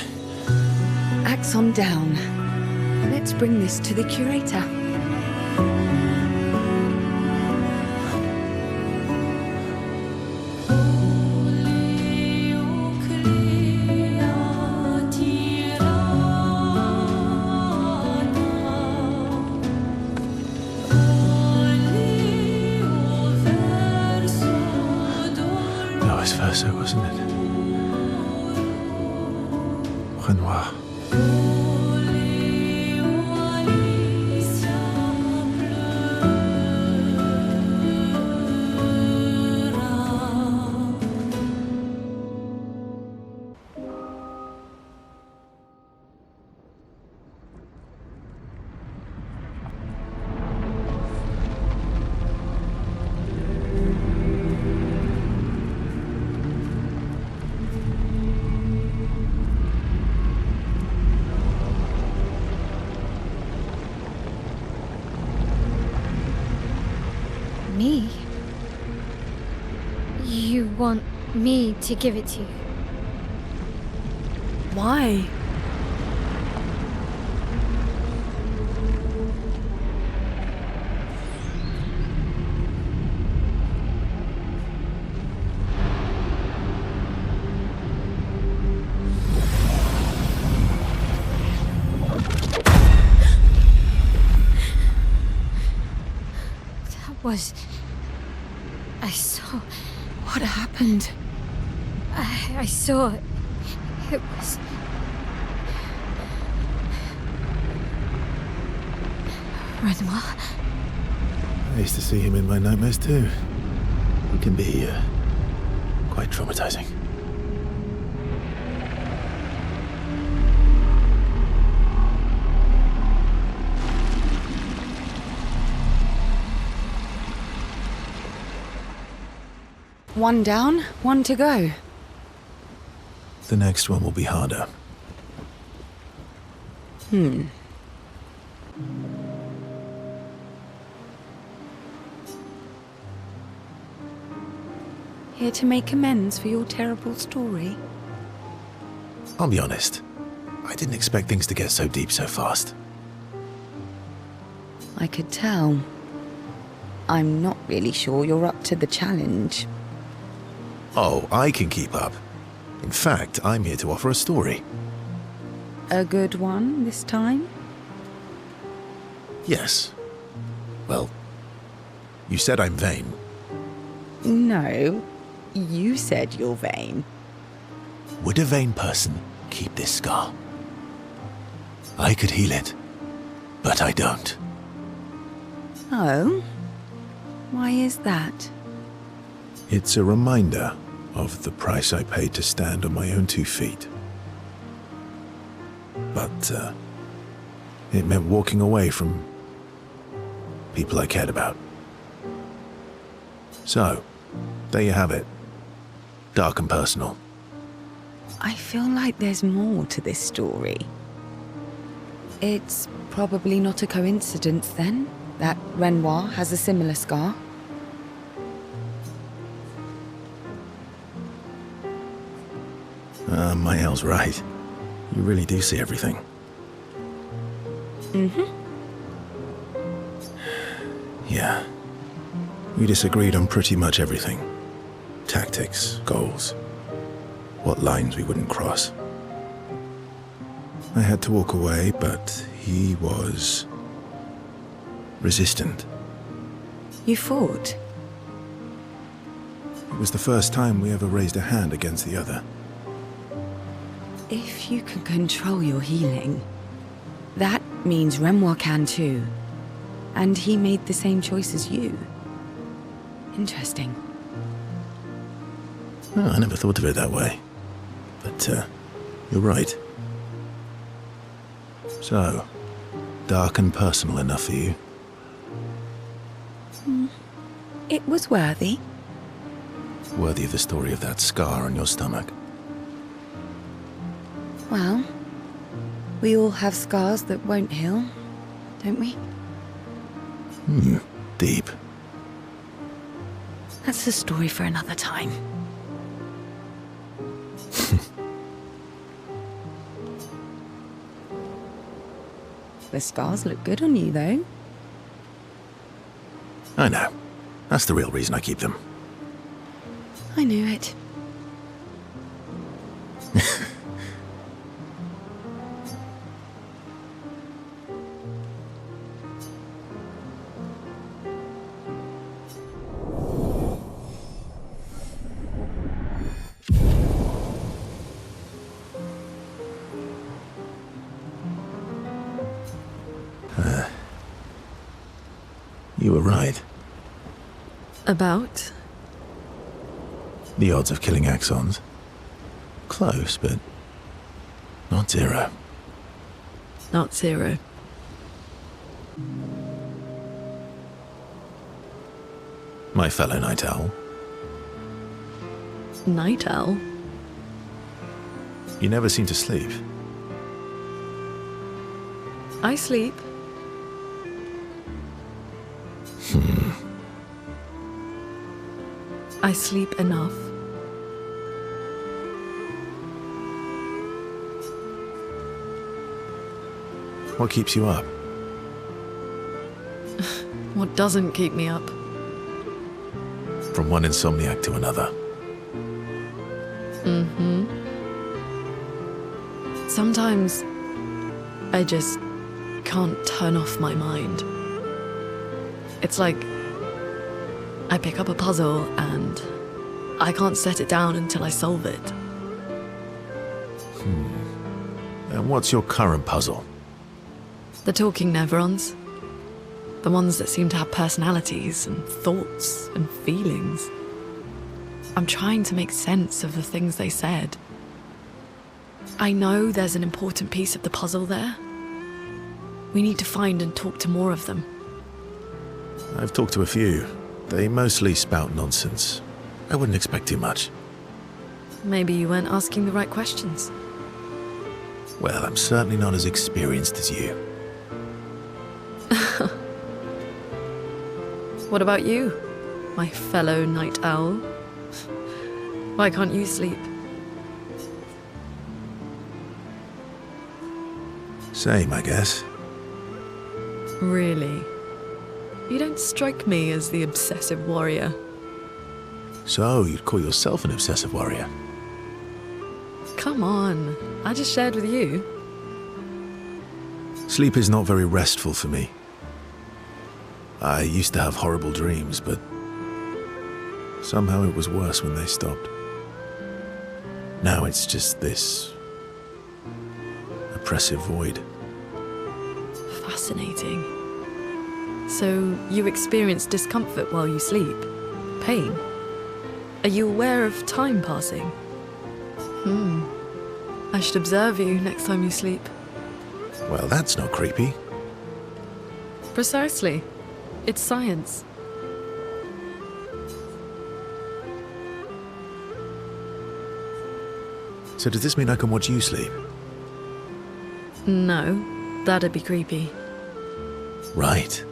S5: Axon down. Let's bring this to the curator.
S2: Vice versa, wasn't it? Renoir.
S3: Me? You want me to give it to you?
S4: Why?
S3: I saw.
S5: What happened?
S3: I saw. It was. Renoir?
S2: I used to see him in my nightmares too. He can be quite traumatizing.
S5: One down, one to go.
S2: The next one will be harder.
S5: Here to make amends for your terrible story?
S2: I'll be honest. I didn't expect things to get so deep so fast.
S5: I could tell. I'm not really sure you're up to the challenge.
S2: Oh, I can keep up. In fact, I'm here to offer a story.
S5: A good one this time?
S2: Yes. Well, you said I'm vain.
S5: No, you said you're vain.
S2: Would a vain person keep this scar? I could heal it, but I don't.
S5: Oh? Why is that?
S2: It's a reminder of the price I paid to stand on my own 2 feet. But, it meant walking away from people I cared about. So, there you have it. Dark and personal.
S5: I feel like there's more to this story. It's probably not a coincidence, then, that Renoir has a similar scar.
S2: Maël's right. You really do see everything.
S5: Mm-hmm.
S2: Yeah. We disagreed on pretty much everything. Tactics, goals, what lines we wouldn't cross. I had to walk away, but he was resistant.
S5: You fought?
S2: It was the first time we ever raised a hand against the other.
S5: If you can control your healing, that means Renoir can too. And he made the same choice as you. Interesting.
S2: Oh, I never thought of it that way. But, you're right. So, dark and personal enough for you?
S5: It was worthy.
S2: Worthy of the story of that scar on your stomach.
S5: Well, we all have scars that won't heal, don't we?
S2: Deep.
S5: That's a story for another time. The scars look good on you, though.
S2: I know. That's the real reason I keep them.
S5: I knew it.
S2: You were right.
S4: About?
S2: The odds of killing Axons. Close, but not zero.
S4: Not zero.
S2: My fellow Night Owl.
S4: Night Owl?
S2: You never seem to sleep.
S4: I sleep. I sleep enough.
S2: What keeps you up?
S4: What doesn't keep me up?
S2: From one insomniac to another.
S4: Sometimes I just can't turn off my mind. It's like I pick up a puzzle and I can't set it down until I solve it.
S2: And what's your current puzzle?
S4: The talking Nevrons. The ones that seem to have personalities and thoughts and feelings. I'm trying to make sense of the things they said. I know there's an important piece of the puzzle there. We need to find and talk to more of them.
S2: I've talked to a few. They mostly spout nonsense. I wouldn't expect too much.
S4: Maybe you weren't asking the right questions.
S2: Well, I'm certainly not as experienced as you.
S4: What about you, my fellow night owl? Why can't you sleep?
S2: Same, I guess.
S4: Really? You don't strike me as the obsessive warrior.
S2: So, you'd call yourself an obsessive warrior?
S4: Come on, I just shared with you.
S2: Sleep is not very restful for me. I used to have horrible dreams, but somehow it was worse when they stopped. Now it's just this oppressive void.
S4: Fascinating. So, you experience discomfort while you sleep? Pain? Are you aware of time passing? I should observe you next time you sleep.
S2: Well, that's not creepy.
S4: Precisely. It's science.
S2: So does this mean I can watch you sleep?
S4: No, that'd be creepy.
S2: Right.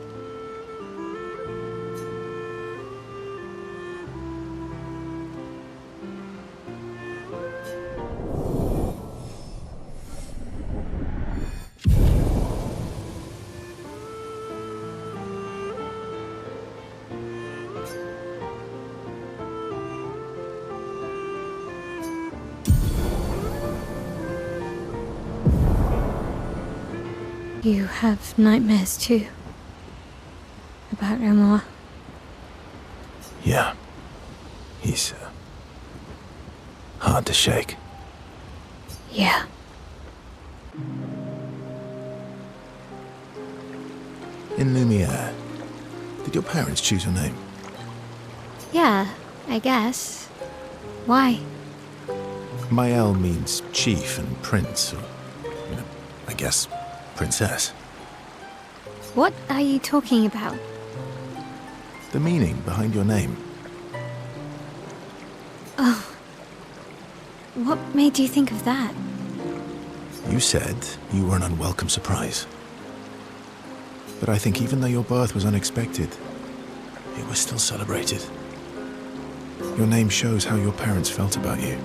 S3: You have nightmares too? About Omar?
S2: Yeah. He's hard to shake.
S3: Yeah.
S2: In Lumiere, did your parents choose your name?
S3: Yeah, I guess. Why?
S2: Mael means chief and prince, or, I guess, princess.
S3: What are you talking about?
S2: The meaning behind your name.
S3: Oh. What made you think of that?
S2: You said you were an unwelcome surprise. But I think even though your birth was unexpected, it was still celebrated. Your name shows how your parents felt about you.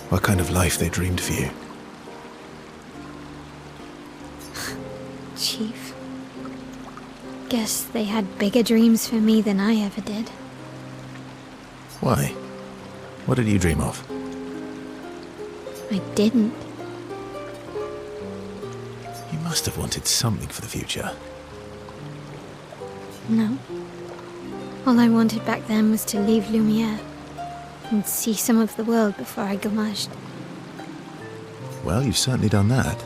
S2: What kind of life they dreamed for you.
S3: Chief. Guess they had bigger dreams for me than I ever did.
S2: Why? What did you dream of?
S3: I didn't.
S2: You must have wanted something for the future.
S3: No. All I wanted back then was to leave Lumiere and see some of the world before I gommaged.
S2: Well, you've certainly done that.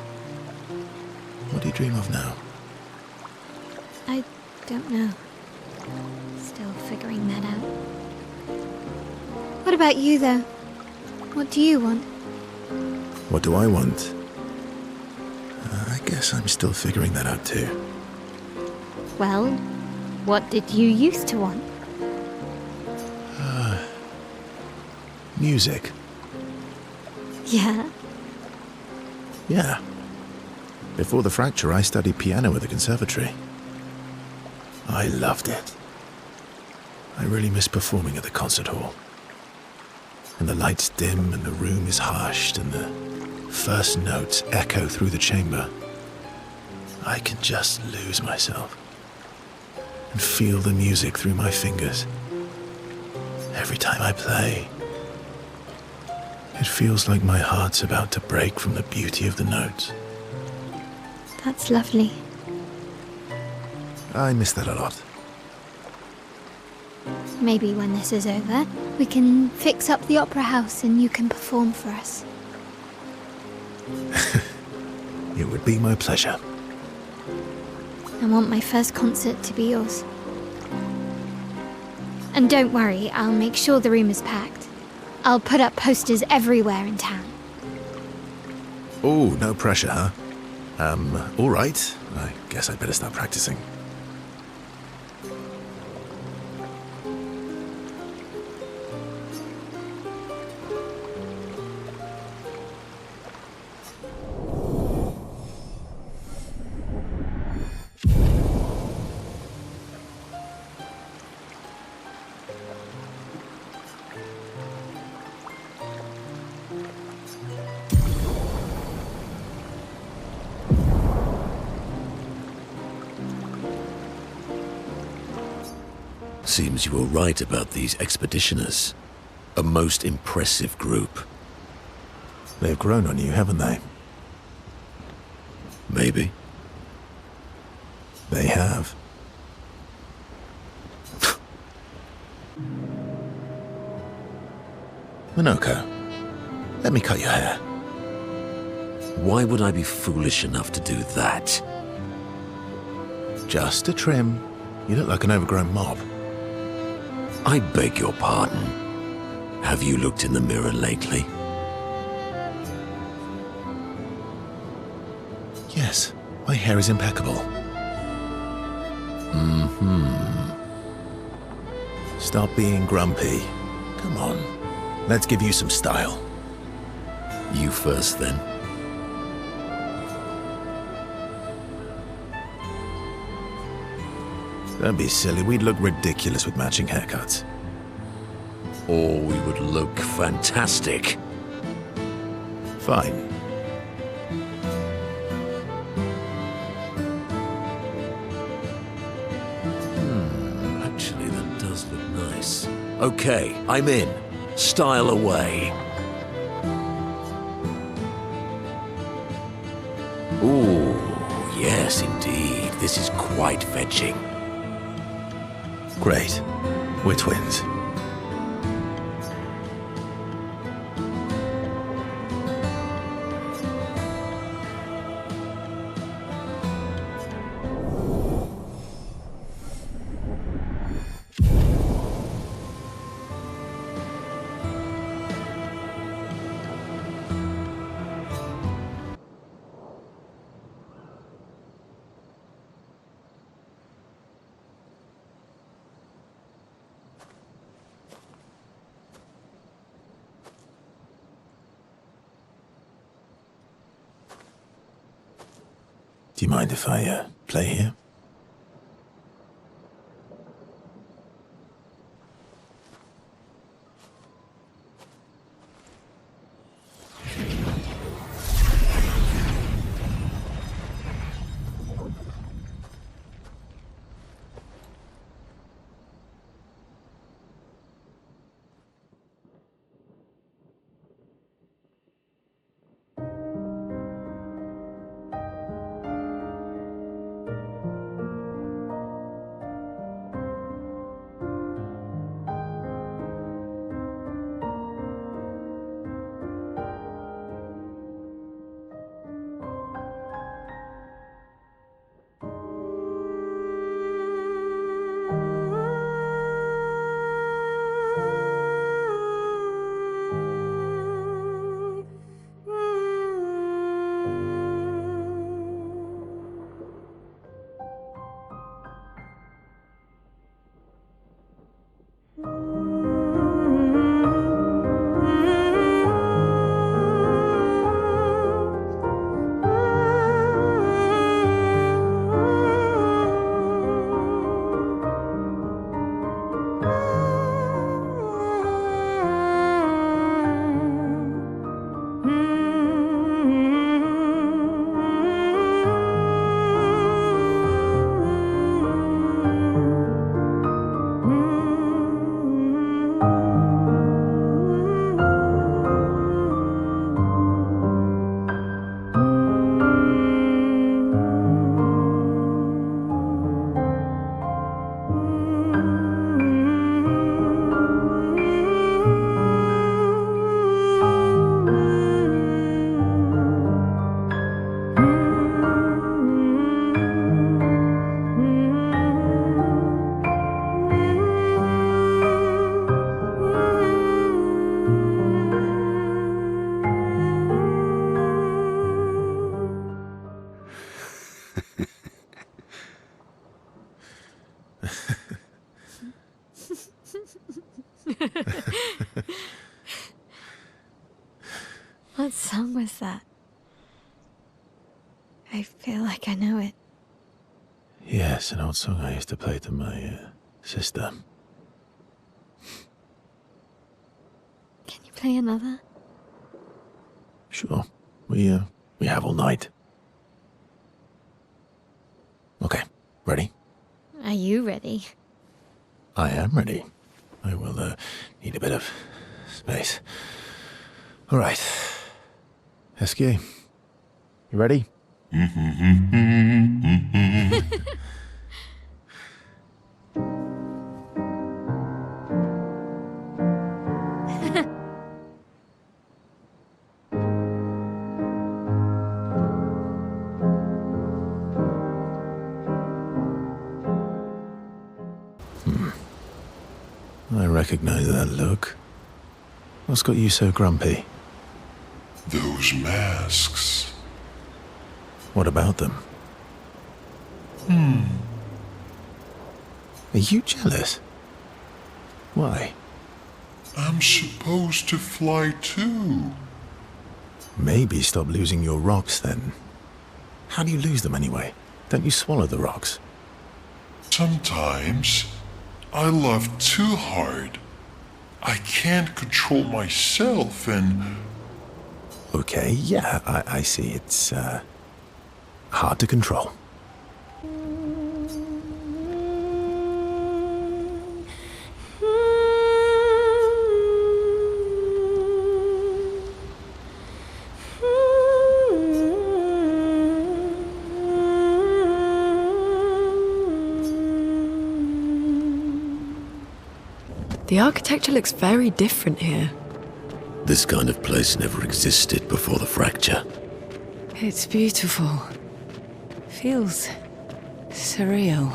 S2: What do you dream of now?
S3: I don't know. Still figuring that out. What about you, though? What do you want?
S2: What do I want? I guess I'm still figuring that out too.
S3: Well, what did you used to want?
S2: Music.
S3: Yeah?
S2: Yeah. Before the fracture, I studied piano at the conservatory. I loved it. I really miss performing at the concert hall. And the lights dim and the room is hushed and the first notes echo through the chamber. I can just lose myself and feel the music through my fingers. Every time I play, it feels like my heart's about to break from the beauty of the notes.
S3: That's lovely.
S2: I miss that a lot.
S3: Maybe when this is over, we can fix up the opera house and you can perform for us.
S2: It would be my pleasure.
S3: I want my first concert to be yours. And don't worry, I'll make sure the room is packed. I'll put up posters everywhere in town.
S2: Oh, no pressure, huh? All right. I guess I'd better start practicing.
S1: Seems you were right about these expeditioners. A most impressive group.
S2: They've grown on you, haven't they?
S1: Maybe.
S2: They have. Minoko, let me cut your hair.
S1: Why would I be foolish enough to do that?
S2: Just a trim. You look like an overgrown mob.
S1: I beg your pardon. Have you looked in the mirror lately?
S2: Yes, my hair is impeccable. Stop being grumpy. Come on, let's give you some style.
S1: You first, then.
S2: Don't be silly, we'd look ridiculous with matching haircuts.
S1: Or we would look fantastic.
S2: Fine.
S1: Actually, that does look nice. Okay, I'm in. Style away. Ooh, yes, indeed. This is quite fetching.
S2: Great. We're twins. Do you mind if I play here?
S3: What song was that? I feel like I know it.
S2: Yes, an old song I used to play to my sister.
S3: Can you play another?
S2: Sure. We have all night. Okay, ready?
S3: Are you ready?
S2: I am ready. I will need a bit of space. All right. Esquier, you ready? I recognize that look. What's got you so grumpy?
S6: Those masks.
S2: What about them? Are you jealous? Why?
S6: I'm supposed to fly too.
S2: Maybe stop losing your rocks then. How do you lose them anyway? Don't you swallow the rocks?
S6: Sometimes I love too hard. I can't control myself and...
S2: Okay, yeah, I see. It's hard to control.
S4: The architecture looks very different here.
S1: This kind of place never existed before the fracture.
S5: It's beautiful. Feels surreal.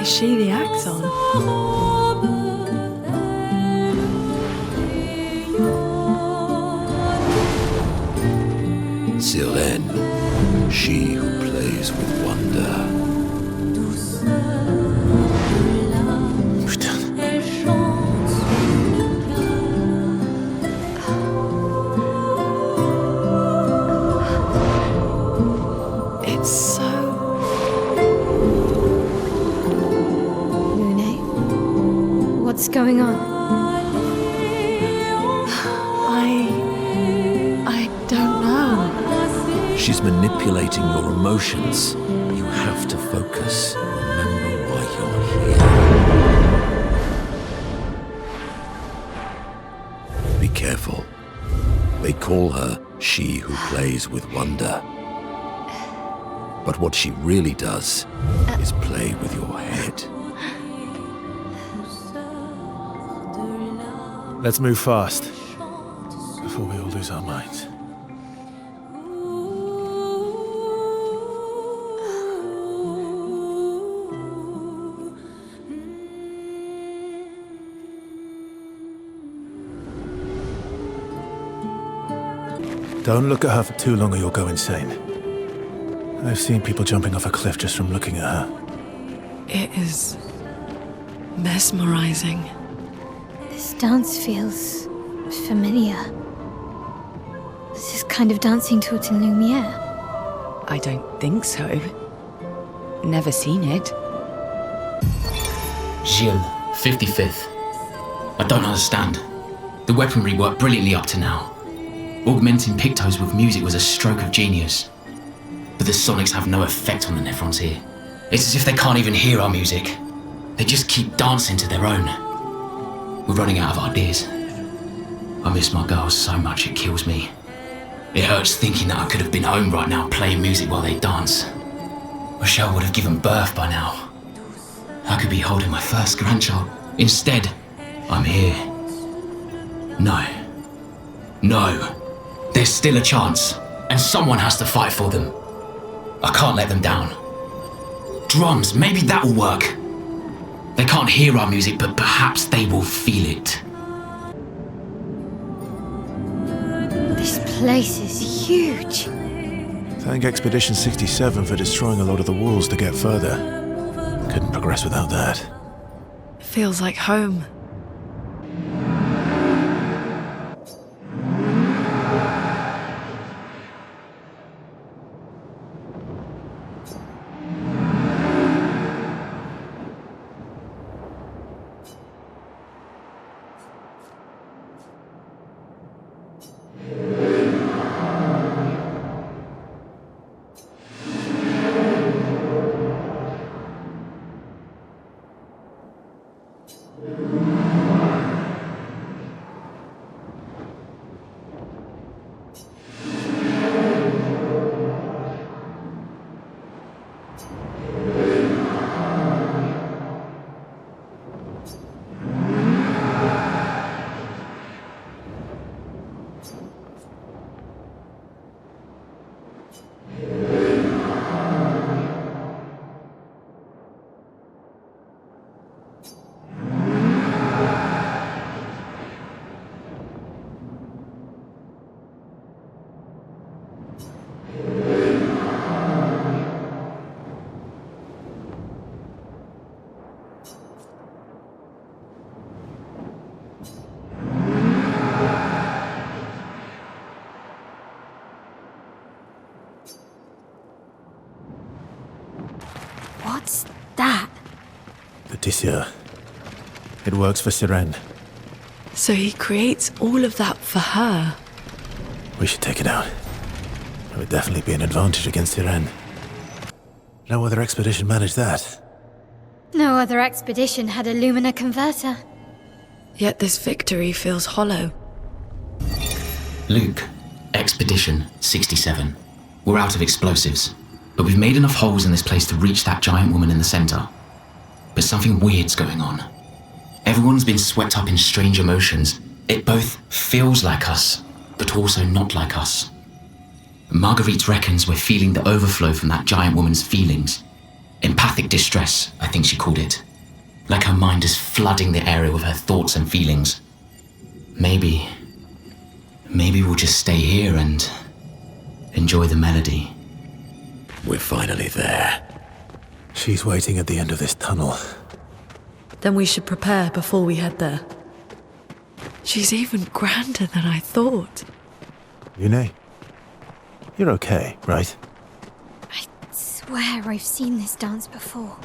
S4: Is she the Axon?
S1: Sirène, she who plays with wonder.
S2: Putain.
S4: It's so...
S3: Lune, what's going on?
S4: I don't know.
S1: She's manipulating your emotions. You have to focus. Remember why you're here. Be careful. They call her she who plays with wonder. But what she really does is play with your head.
S2: Let's move fast before we all lose our minds. Don't look at her for too long or you'll go insane. I've seen people jumping off a cliff just from looking at her.
S4: It is mesmerizing.
S3: This dance feels familiar. This is kind of dancing to it in Lumiere.
S5: I don't think so. Never seen it.
S9: Gilles, 55th. I don't understand. The weaponry worked brilliantly up to now. Augmenting pictos with music was a stroke of genius. But the sonics have no effect on the Nephrons here. It's as if they can't even hear our music. They just keep dancing to their own. We're running out of ideas. I miss my girls so much it kills me. It hurts thinking that I could have been home right now playing music while they dance. Rochelle would have given birth by now. I could be holding my first grandchild. Instead, I'm here. No. No. There's still a chance, and someone has to fight for them. I can't let them down. Drums, maybe that will work. They can't hear our music, but perhaps they will feel it.
S3: This place is huge.
S2: Thank Expedition 67 for destroying a lot of the walls to get further. Couldn't progress without that.
S4: It feels like home.
S2: Merci, sir. It works for Sirene.
S4: So he creates all of that for her.
S2: We should take it out. It would definitely be an advantage against Sirene. No other expedition managed that.
S3: No other expedition had a Lumina converter.
S4: Yet this victory feels hollow.
S9: Luke, Expedition 67. We're out of explosives, but we've made enough holes in this place to reach that giant woman in the center. But something weird's going on. Everyone's been swept up in strange emotions. It both feels like us, but also not like us. Marguerite reckons we're feeling the overflow from that giant woman's feelings. Empathic distress, I think she called it. Like her mind is flooding the area with her thoughts and feelings. Maybe we'll just stay here and enjoy the melody.
S1: We're finally there.
S2: She's waiting at the end of this tunnel.
S4: Then we should prepare before we head there. She's even grander than I thought.
S2: Yune, you're okay, right?
S3: I swear I've seen this dance before.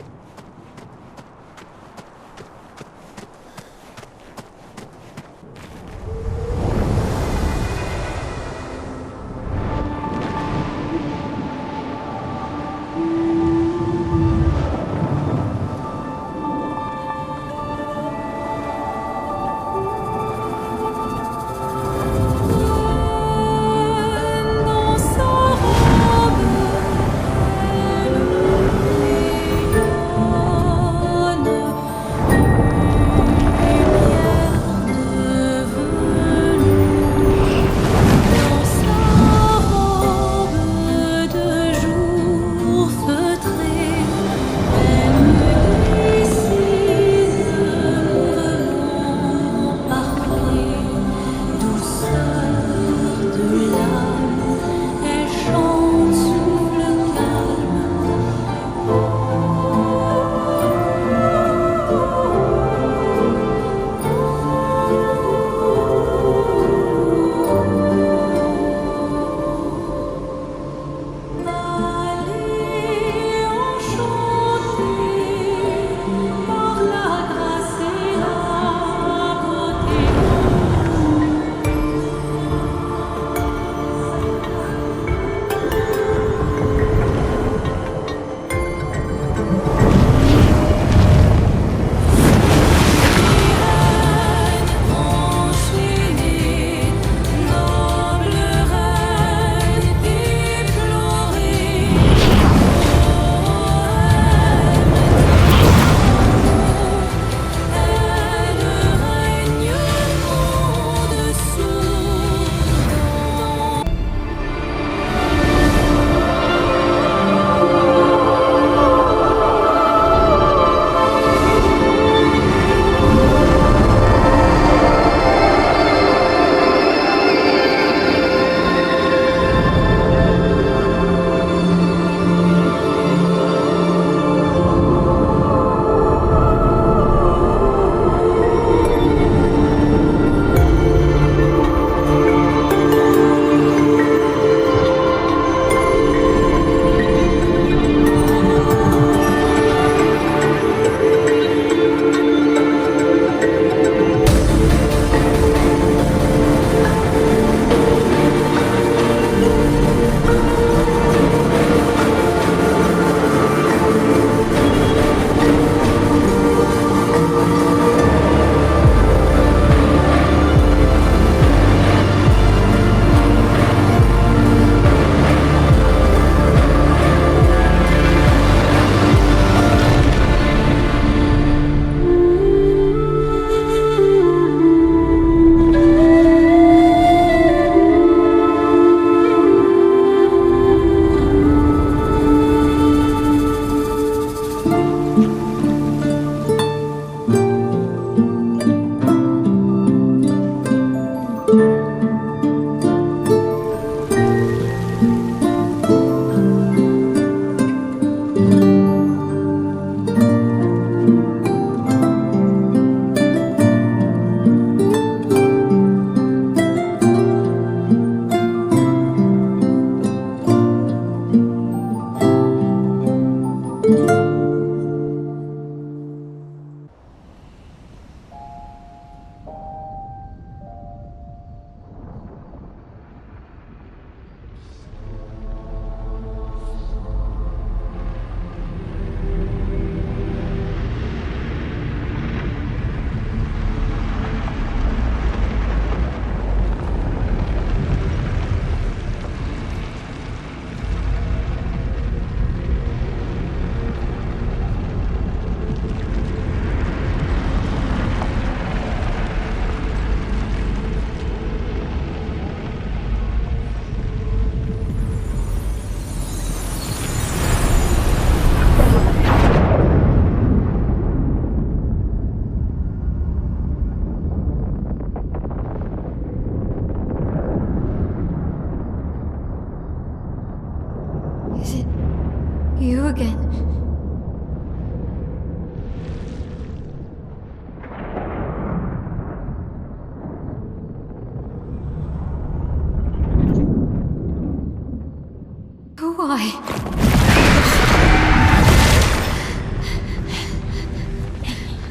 S3: Why?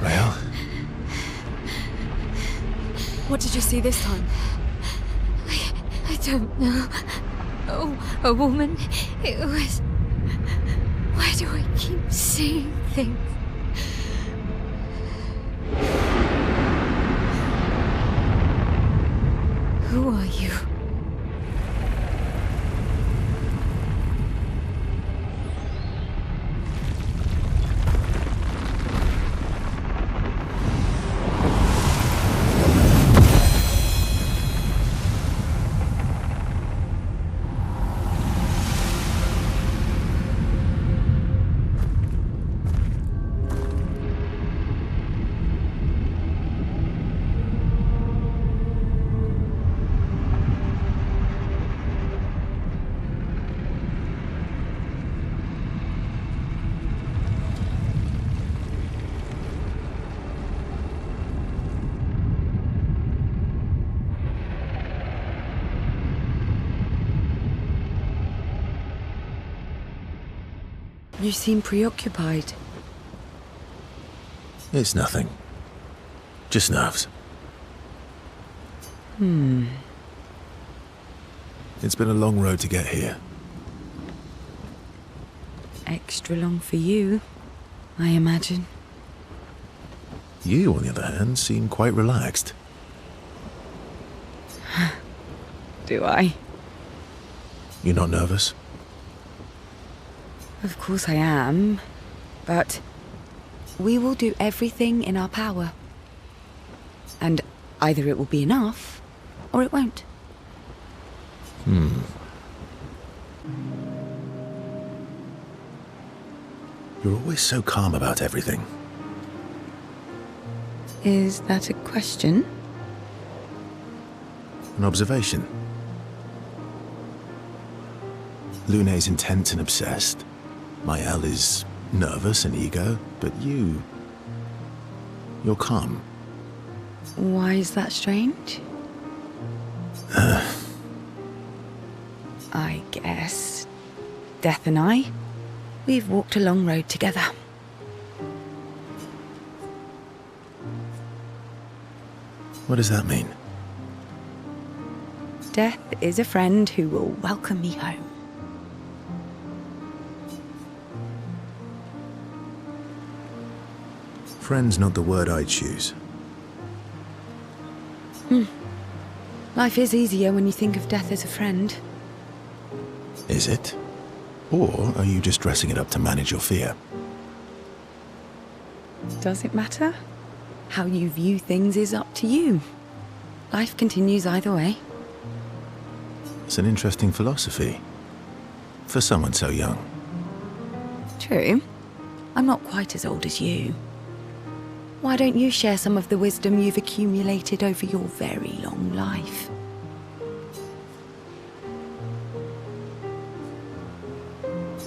S2: Well,
S4: What did you see this time?
S3: I don't know. Oh, a woman. It was... Why do I keep seeing things? Who are you?
S5: You seem preoccupied.
S2: it's nothing. Just nerves. It's been a long road to get here.
S5: Extra long for you, I imagine.
S2: You, on the other hand, seem quite relaxed.
S5: Do I?
S2: You're not nervous?
S5: Of course I am, but we will do everything in our power. And either it will be enough, or it won't.
S2: You're always so calm about everything.
S5: Is that a question?
S2: An observation. Lune's intense and obsessed. Maëlle is nervous and eager, but you're calm.
S5: Why is that strange? I guess Death and I, we've walked a long road together.
S2: What does that mean?
S5: Death is a friend who will welcome me home.
S2: Friend's not the word I'd choose.
S5: Life is easier when you think of death as a friend.
S2: Is it? Or are you just dressing it up to manage your fear?
S5: Does it matter? How you view things is up to you. Life continues either way.
S2: It's an interesting philosophy. For someone so young.
S5: True. I'm not quite as old as you. Why don't you share some of the wisdom you've accumulated over your very long life?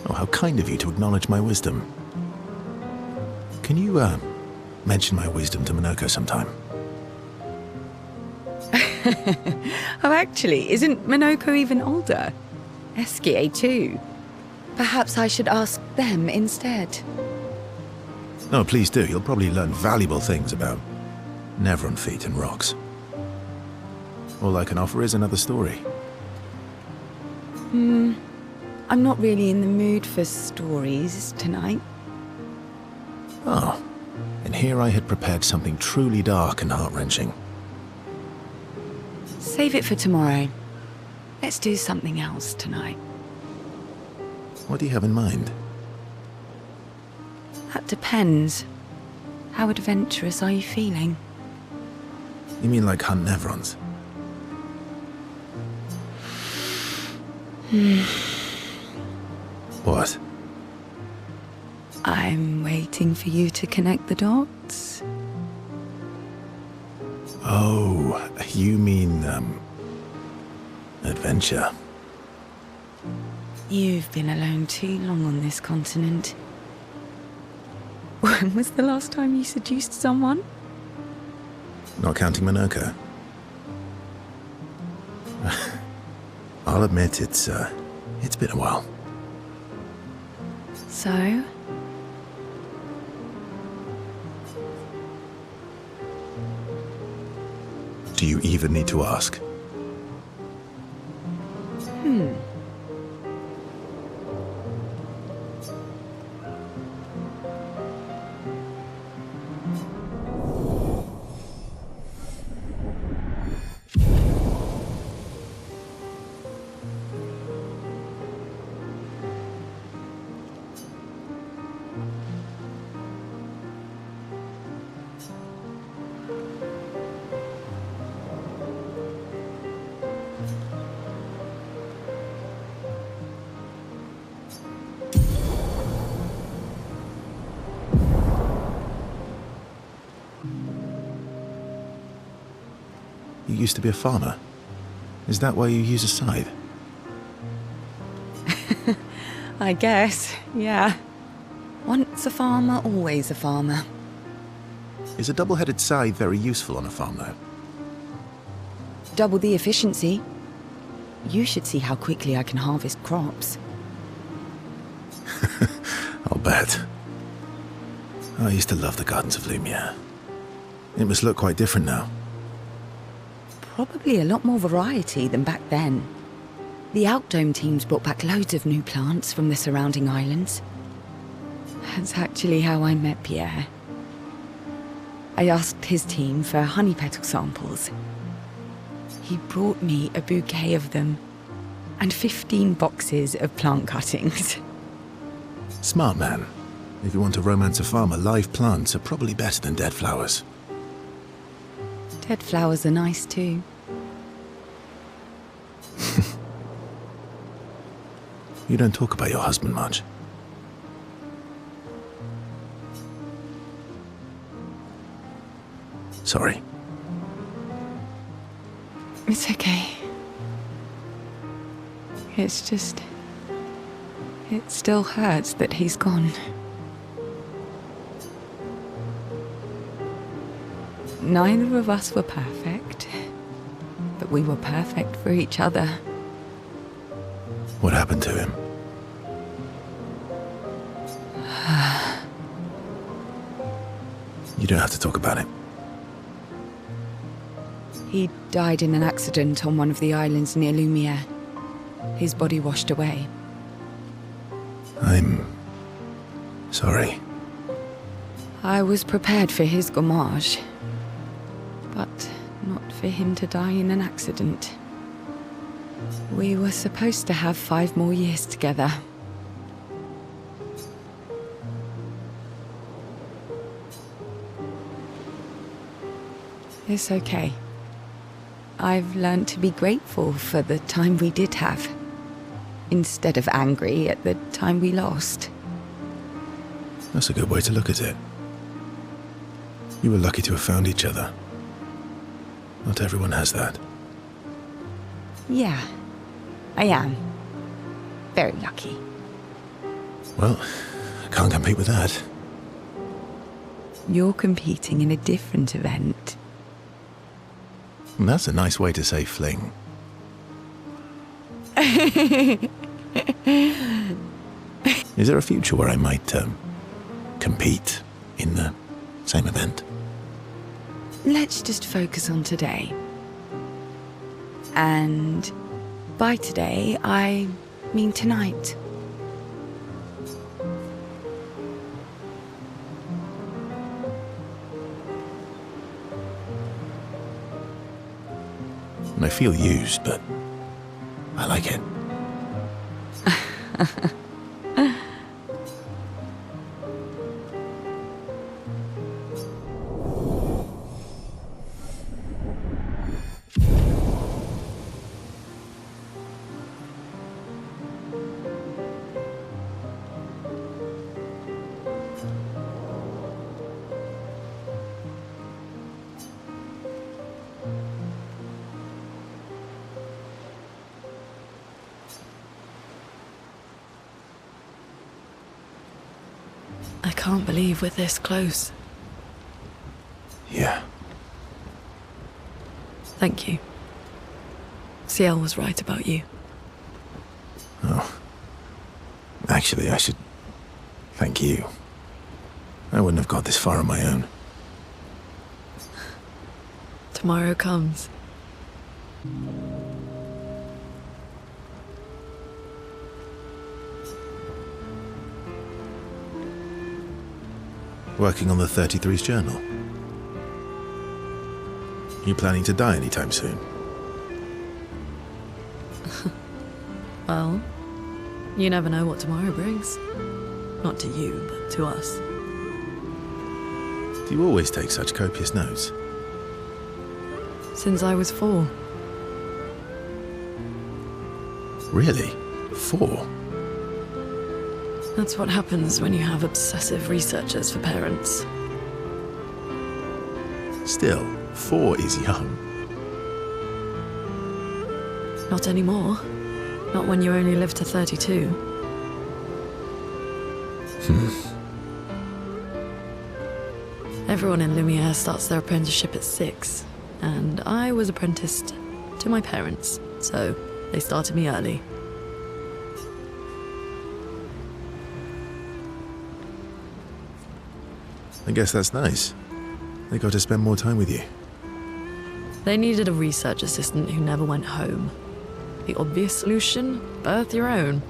S2: Oh, how kind of you to acknowledge my wisdom. Can you, mention my wisdom to Minoko sometime?
S5: Oh, actually, isn't Minoko even older? Eskie too. Perhaps I should ask them instead.
S2: No, please do. You'll probably learn valuable things about Nevron feet and rocks. All I can offer is another story.
S5: I'm not really in the mood for stories tonight.
S2: Oh, and here I had prepared something truly dark and heart-wrenching.
S5: Save it for tomorrow. Let's do something else tonight.
S2: What do you have in mind?
S5: That depends. How adventurous are you feeling?
S2: You mean like hunt Nevrons? What?
S5: I'm waiting for you to connect the dots.
S2: Oh, you mean, adventure.
S5: You've been alone too long on this continent. When was the last time you seduced someone?
S2: Not counting Minoko. I'll admit it's been a while.
S4: So,
S2: Do you even need to ask? You used to be a farmer. Is that why you use a scythe?
S5: I guess, yeah. Once a farmer, always a farmer.
S2: Is a double-headed scythe very useful on a farm, though?
S5: Double the efficiency. You should see how quickly I can harvest crops.
S2: I'll bet. I used to love the gardens of Lumiere. It must look quite different now.
S5: Probably a lot more variety than back then. The Outdome teams brought back loads of new plants from the surrounding islands. That's actually how I met Pierre. I asked his team for honey petal samples. He brought me a bouquet of them and 15 boxes of plant cuttings.
S2: Smart man. If you want to romance a farmer, live plants are probably better than dead flowers.
S5: Dead flowers are nice too.
S2: You don't talk about your husband much. Sorry.
S4: it's okay. It's just... it still hurts that he's gone. Neither of us were perfect, but we were perfect for each other.
S2: What happened to him? You don't have to talk about it.
S5: He died in an accident on one of the islands near Lumiere. His body washed away.
S2: I'm... sorry.
S5: I was prepared for his gommage, but not for him to die in an accident. We were supposed to have 5 more years together. It's okay. I've learned to be grateful for the time we did have, instead of angry at the time we lost.
S2: That's a good way to look at it. You were lucky to have found each other. Not everyone has that.
S5: Yeah, I am. Very lucky.
S2: Well, I can't compete with that.
S5: You're competing in a different event.
S2: That's a nice way to say fling. Is there a future where I might compete in the same event?
S5: Let's just focus on today. And by today, I mean tonight.
S2: And I feel used, but I like it.
S4: I can't believe we're this close.
S2: Yeah.
S4: Thank you. Ciel was right about you.
S2: Oh. Actually, I should Thank you. I wouldn't have got this far on my own.
S4: Tomorrow comes.
S2: Working on the 33's journal. You planning to die anytime soon?
S4: Well, you never know what tomorrow brings. Not to you, but to us.
S2: Do you always take such copious notes?
S4: Since I was 4.
S2: Really? 4?
S4: That's what happens when you have obsessive researchers for parents.
S2: Still, 4 is young.
S4: Not anymore. Not when you only live to 32. Everyone in Lumiere starts their apprenticeship at 6, and I was apprenticed to my parents, so they started me early.
S2: I guess that's nice. They got to spend more time with you.
S4: They needed a research assistant who never went home. The obvious solution? Birth your own.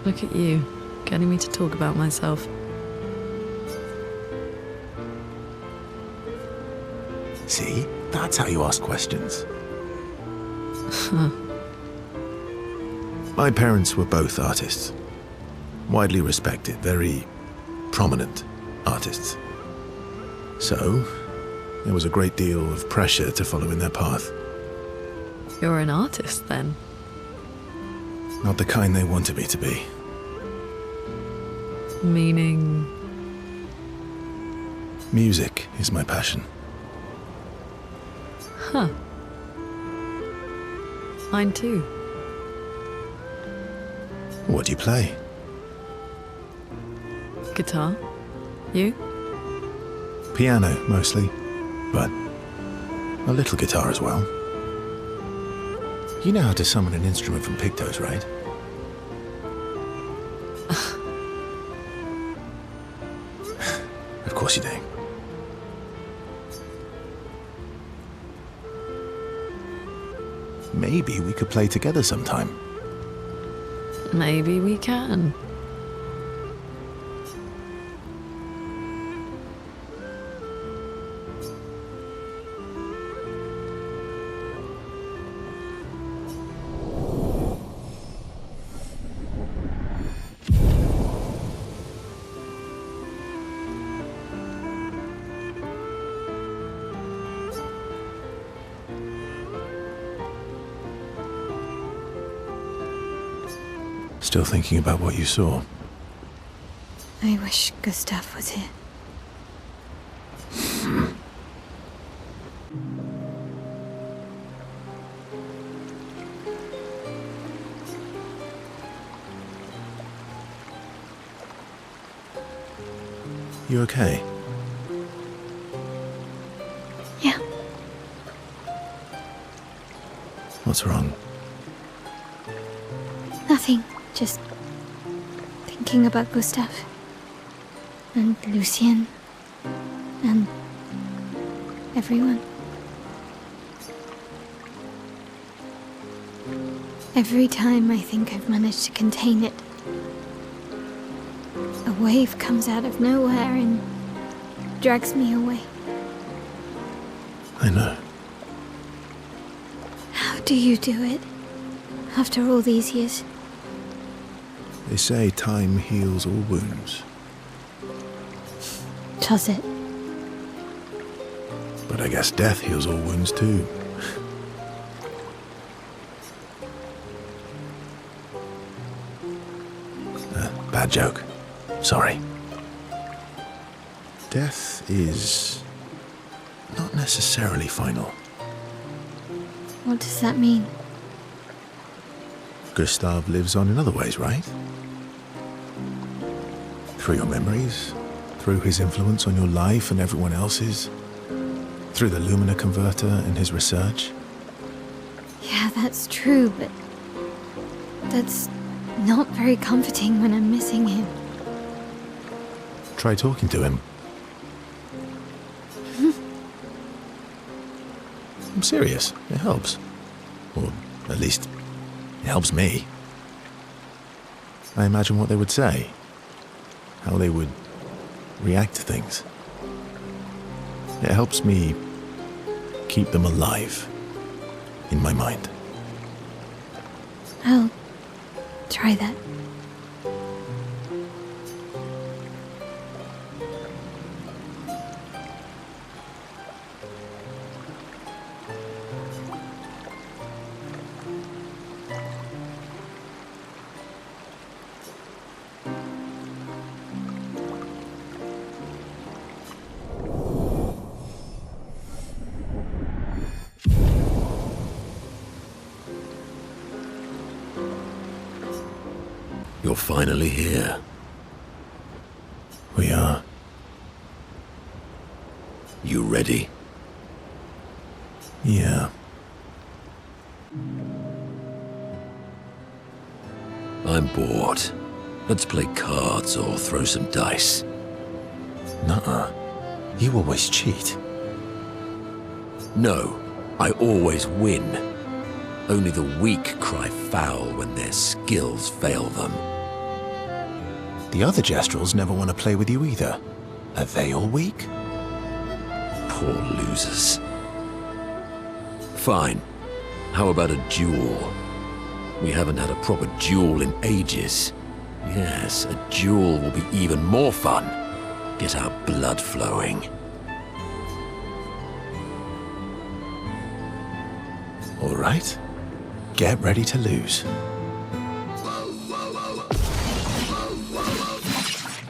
S4: Look at you, getting me to talk about myself.
S2: See? That's how you ask questions. My parents were both artists. Widely respected, very prominent artists. So, there was a great deal of pressure to follow in their path.
S4: You're an artist, then?
S2: Not the kind they wanted me to be.
S4: Meaning?
S2: Music is my passion.
S4: Huh. Mine too.
S2: What do you play?
S4: Guitar. You?
S2: Piano, mostly. But a little guitar as well. You know how to summon an instrument from pictos, right? Of course you do. Maybe we could play together sometime.
S4: Maybe we can.
S2: Still thinking about what you saw?
S3: I wish Gustav was here.
S2: You okay?
S3: Yeah.
S2: What's wrong?
S3: Nothing. Just thinking about Gustav. And Lucien. And everyone. Every time I think I've managed to contain it, a wave comes out of nowhere and drags me away.
S2: I know.
S3: How do you do it? After all these years?
S2: They say time heals all wounds.
S3: Does it?
S2: But I guess death heals all wounds too. Bad joke. Sorry. Death is not necessarily final.
S3: What does that mean?
S2: Gustav lives on in other ways, right? Through your memories, through his influence on your life and everyone else's, through the Lumina converter and his research.
S3: Yeah, that's true, but That's not very comforting when I'm missing him.
S2: Try talking to him. I'm serious. It helps. Or at least, it helps me. I imagine what they would say. How they would react to things. It helps me keep them alive in my mind.
S3: I'll try that.
S1: You're finally here.
S2: We are.
S1: You ready?
S2: Yeah.
S1: I'm bored. Let's play cards or throw some dice.
S2: Nuh-uh. You always cheat.
S1: No, I always win. Only the weak cry foul when their skills fail them.
S2: The other Jestrels never want to play with you either. Are they all weak?
S1: Poor losers. Fine. How about a duel? We haven't had a proper duel in ages. Yes, a duel will be even more fun. Get our blood flowing.
S2: All right. Get ready to lose.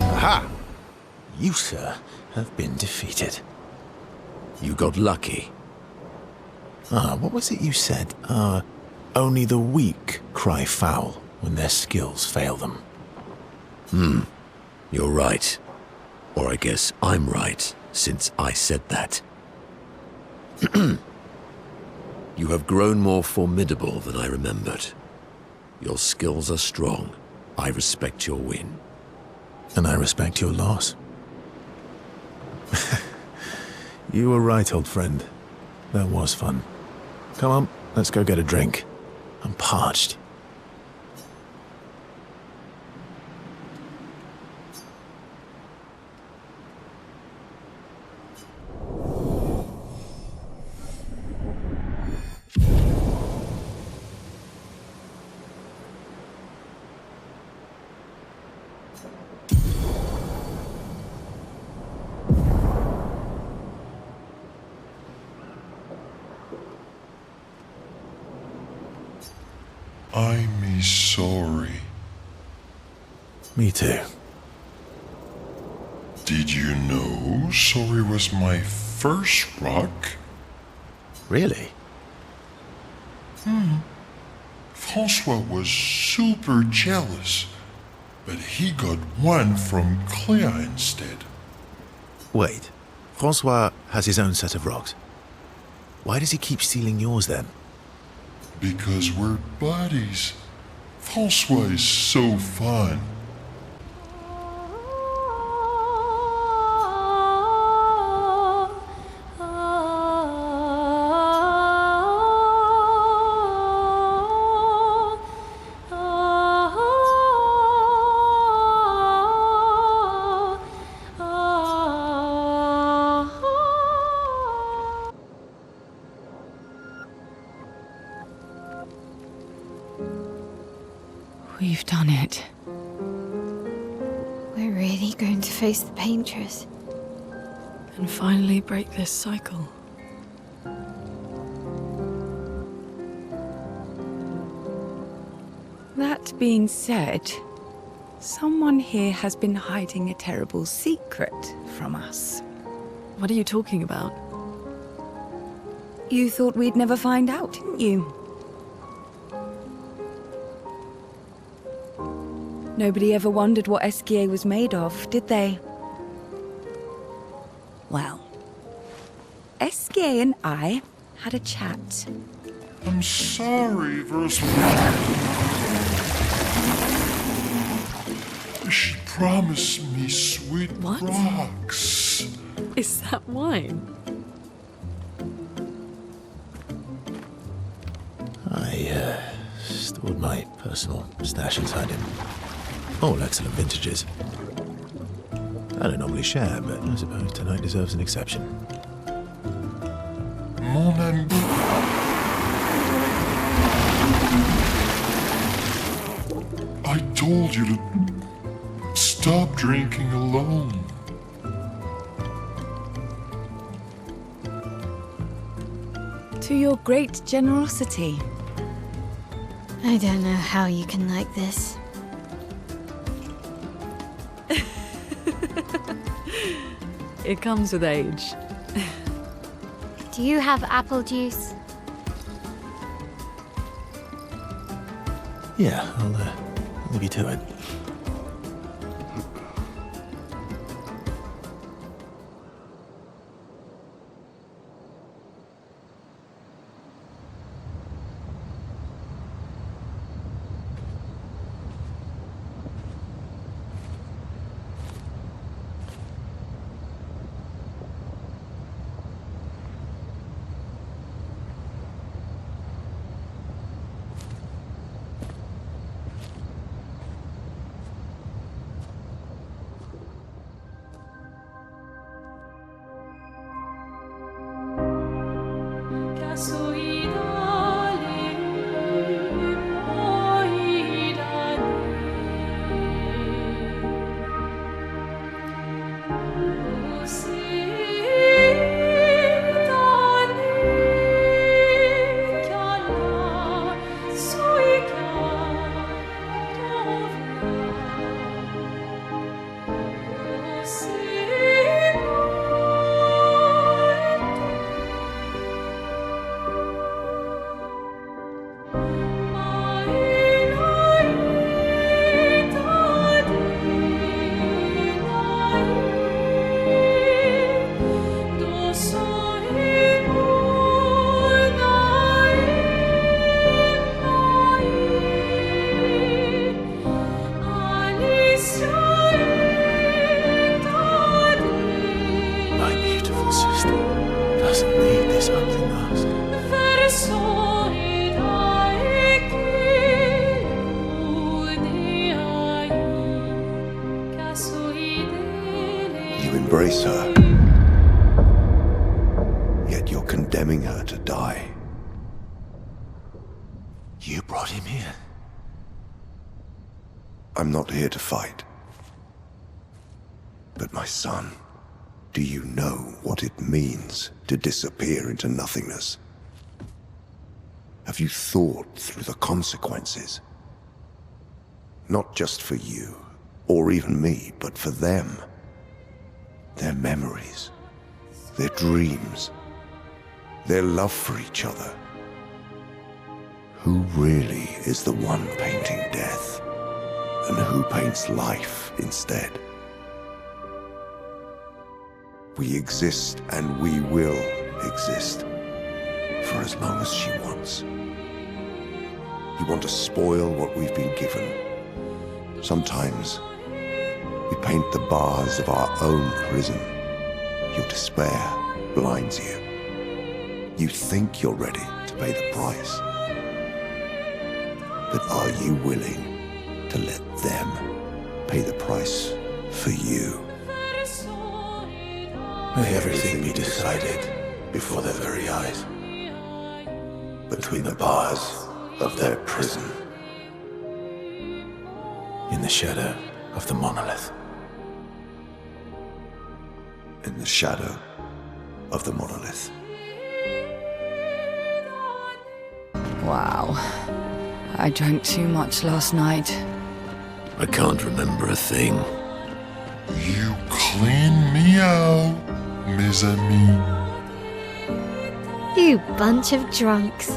S2: Aha! You, sir, have been defeated.
S1: You got lucky.
S2: What was it you said? Only the weak cry foul when their skills fail them.
S1: You're right. Or I guess I'm right, since I said that. You have grown more formidable than I remembered. Your skills are strong. I respect your win.
S2: And I respect your loss. You were right, old friend. That was fun. Come on, let's go get a drink. I'm parched.
S6: I'm sorry.
S2: Me too.
S6: Did you know sorry was my first rock?
S2: Really?
S6: Francois was super jealous, but he got one from Clair instead.
S2: Wait, Francois has his own set of rocks. Why does he keep stealing yours then?
S6: Because we're buddies. Francois is so fun.
S5: We've done it.
S3: We're really going to face the paintress.
S4: And finally break this cycle.
S5: That being said, someone here has been hiding a terrible secret from us.
S4: What are you talking about?
S5: You thought we'd never find out, didn't you? Nobody ever wondered what Esquier was made of, did they? Well, Esquier and I had a chat.
S6: I'm sorry, Verse. She promised me sweet
S4: What?
S6: rocks.
S4: Is that wine?
S2: I stored my personal stash inside him. All excellent vintages. I don't normally share, but I suppose tonight deserves an exception.
S6: Mon I told you to stop drinking alone.
S5: To your great generosity.
S3: I don't know how you can like this.
S4: It comes with age.
S3: Do you have apple juice?
S2: Yeah, I'll leave you to it.
S7: Embrace her, yet you're condemning her to die.
S2: You brought him here.
S7: I'm not here to fight. But my son, do you know what it means to disappear into nothingness? Have you thought through the consequences? Not just for you, or even me, but for them. Their memories, their dreams, their love for each other. Who really is the one painting death, and who paints life instead? We exist and we will exist for as long as she wants. You want to spoil what we've been given. Sometimes we paint the bars of our own prison. Your despair blinds you. You think you're ready to pay the price. But are you willing to let them pay the price for you?
S2: May everything be decided before their very eyes.
S7: Between the bars of their prison.
S2: In the shadow of the monolith.
S7: In the shadow of the monolith.
S5: Wow. I drank too much last night.
S1: I can't remember a thing.
S6: You clean me out, mes amis.
S3: You bunch of drunks.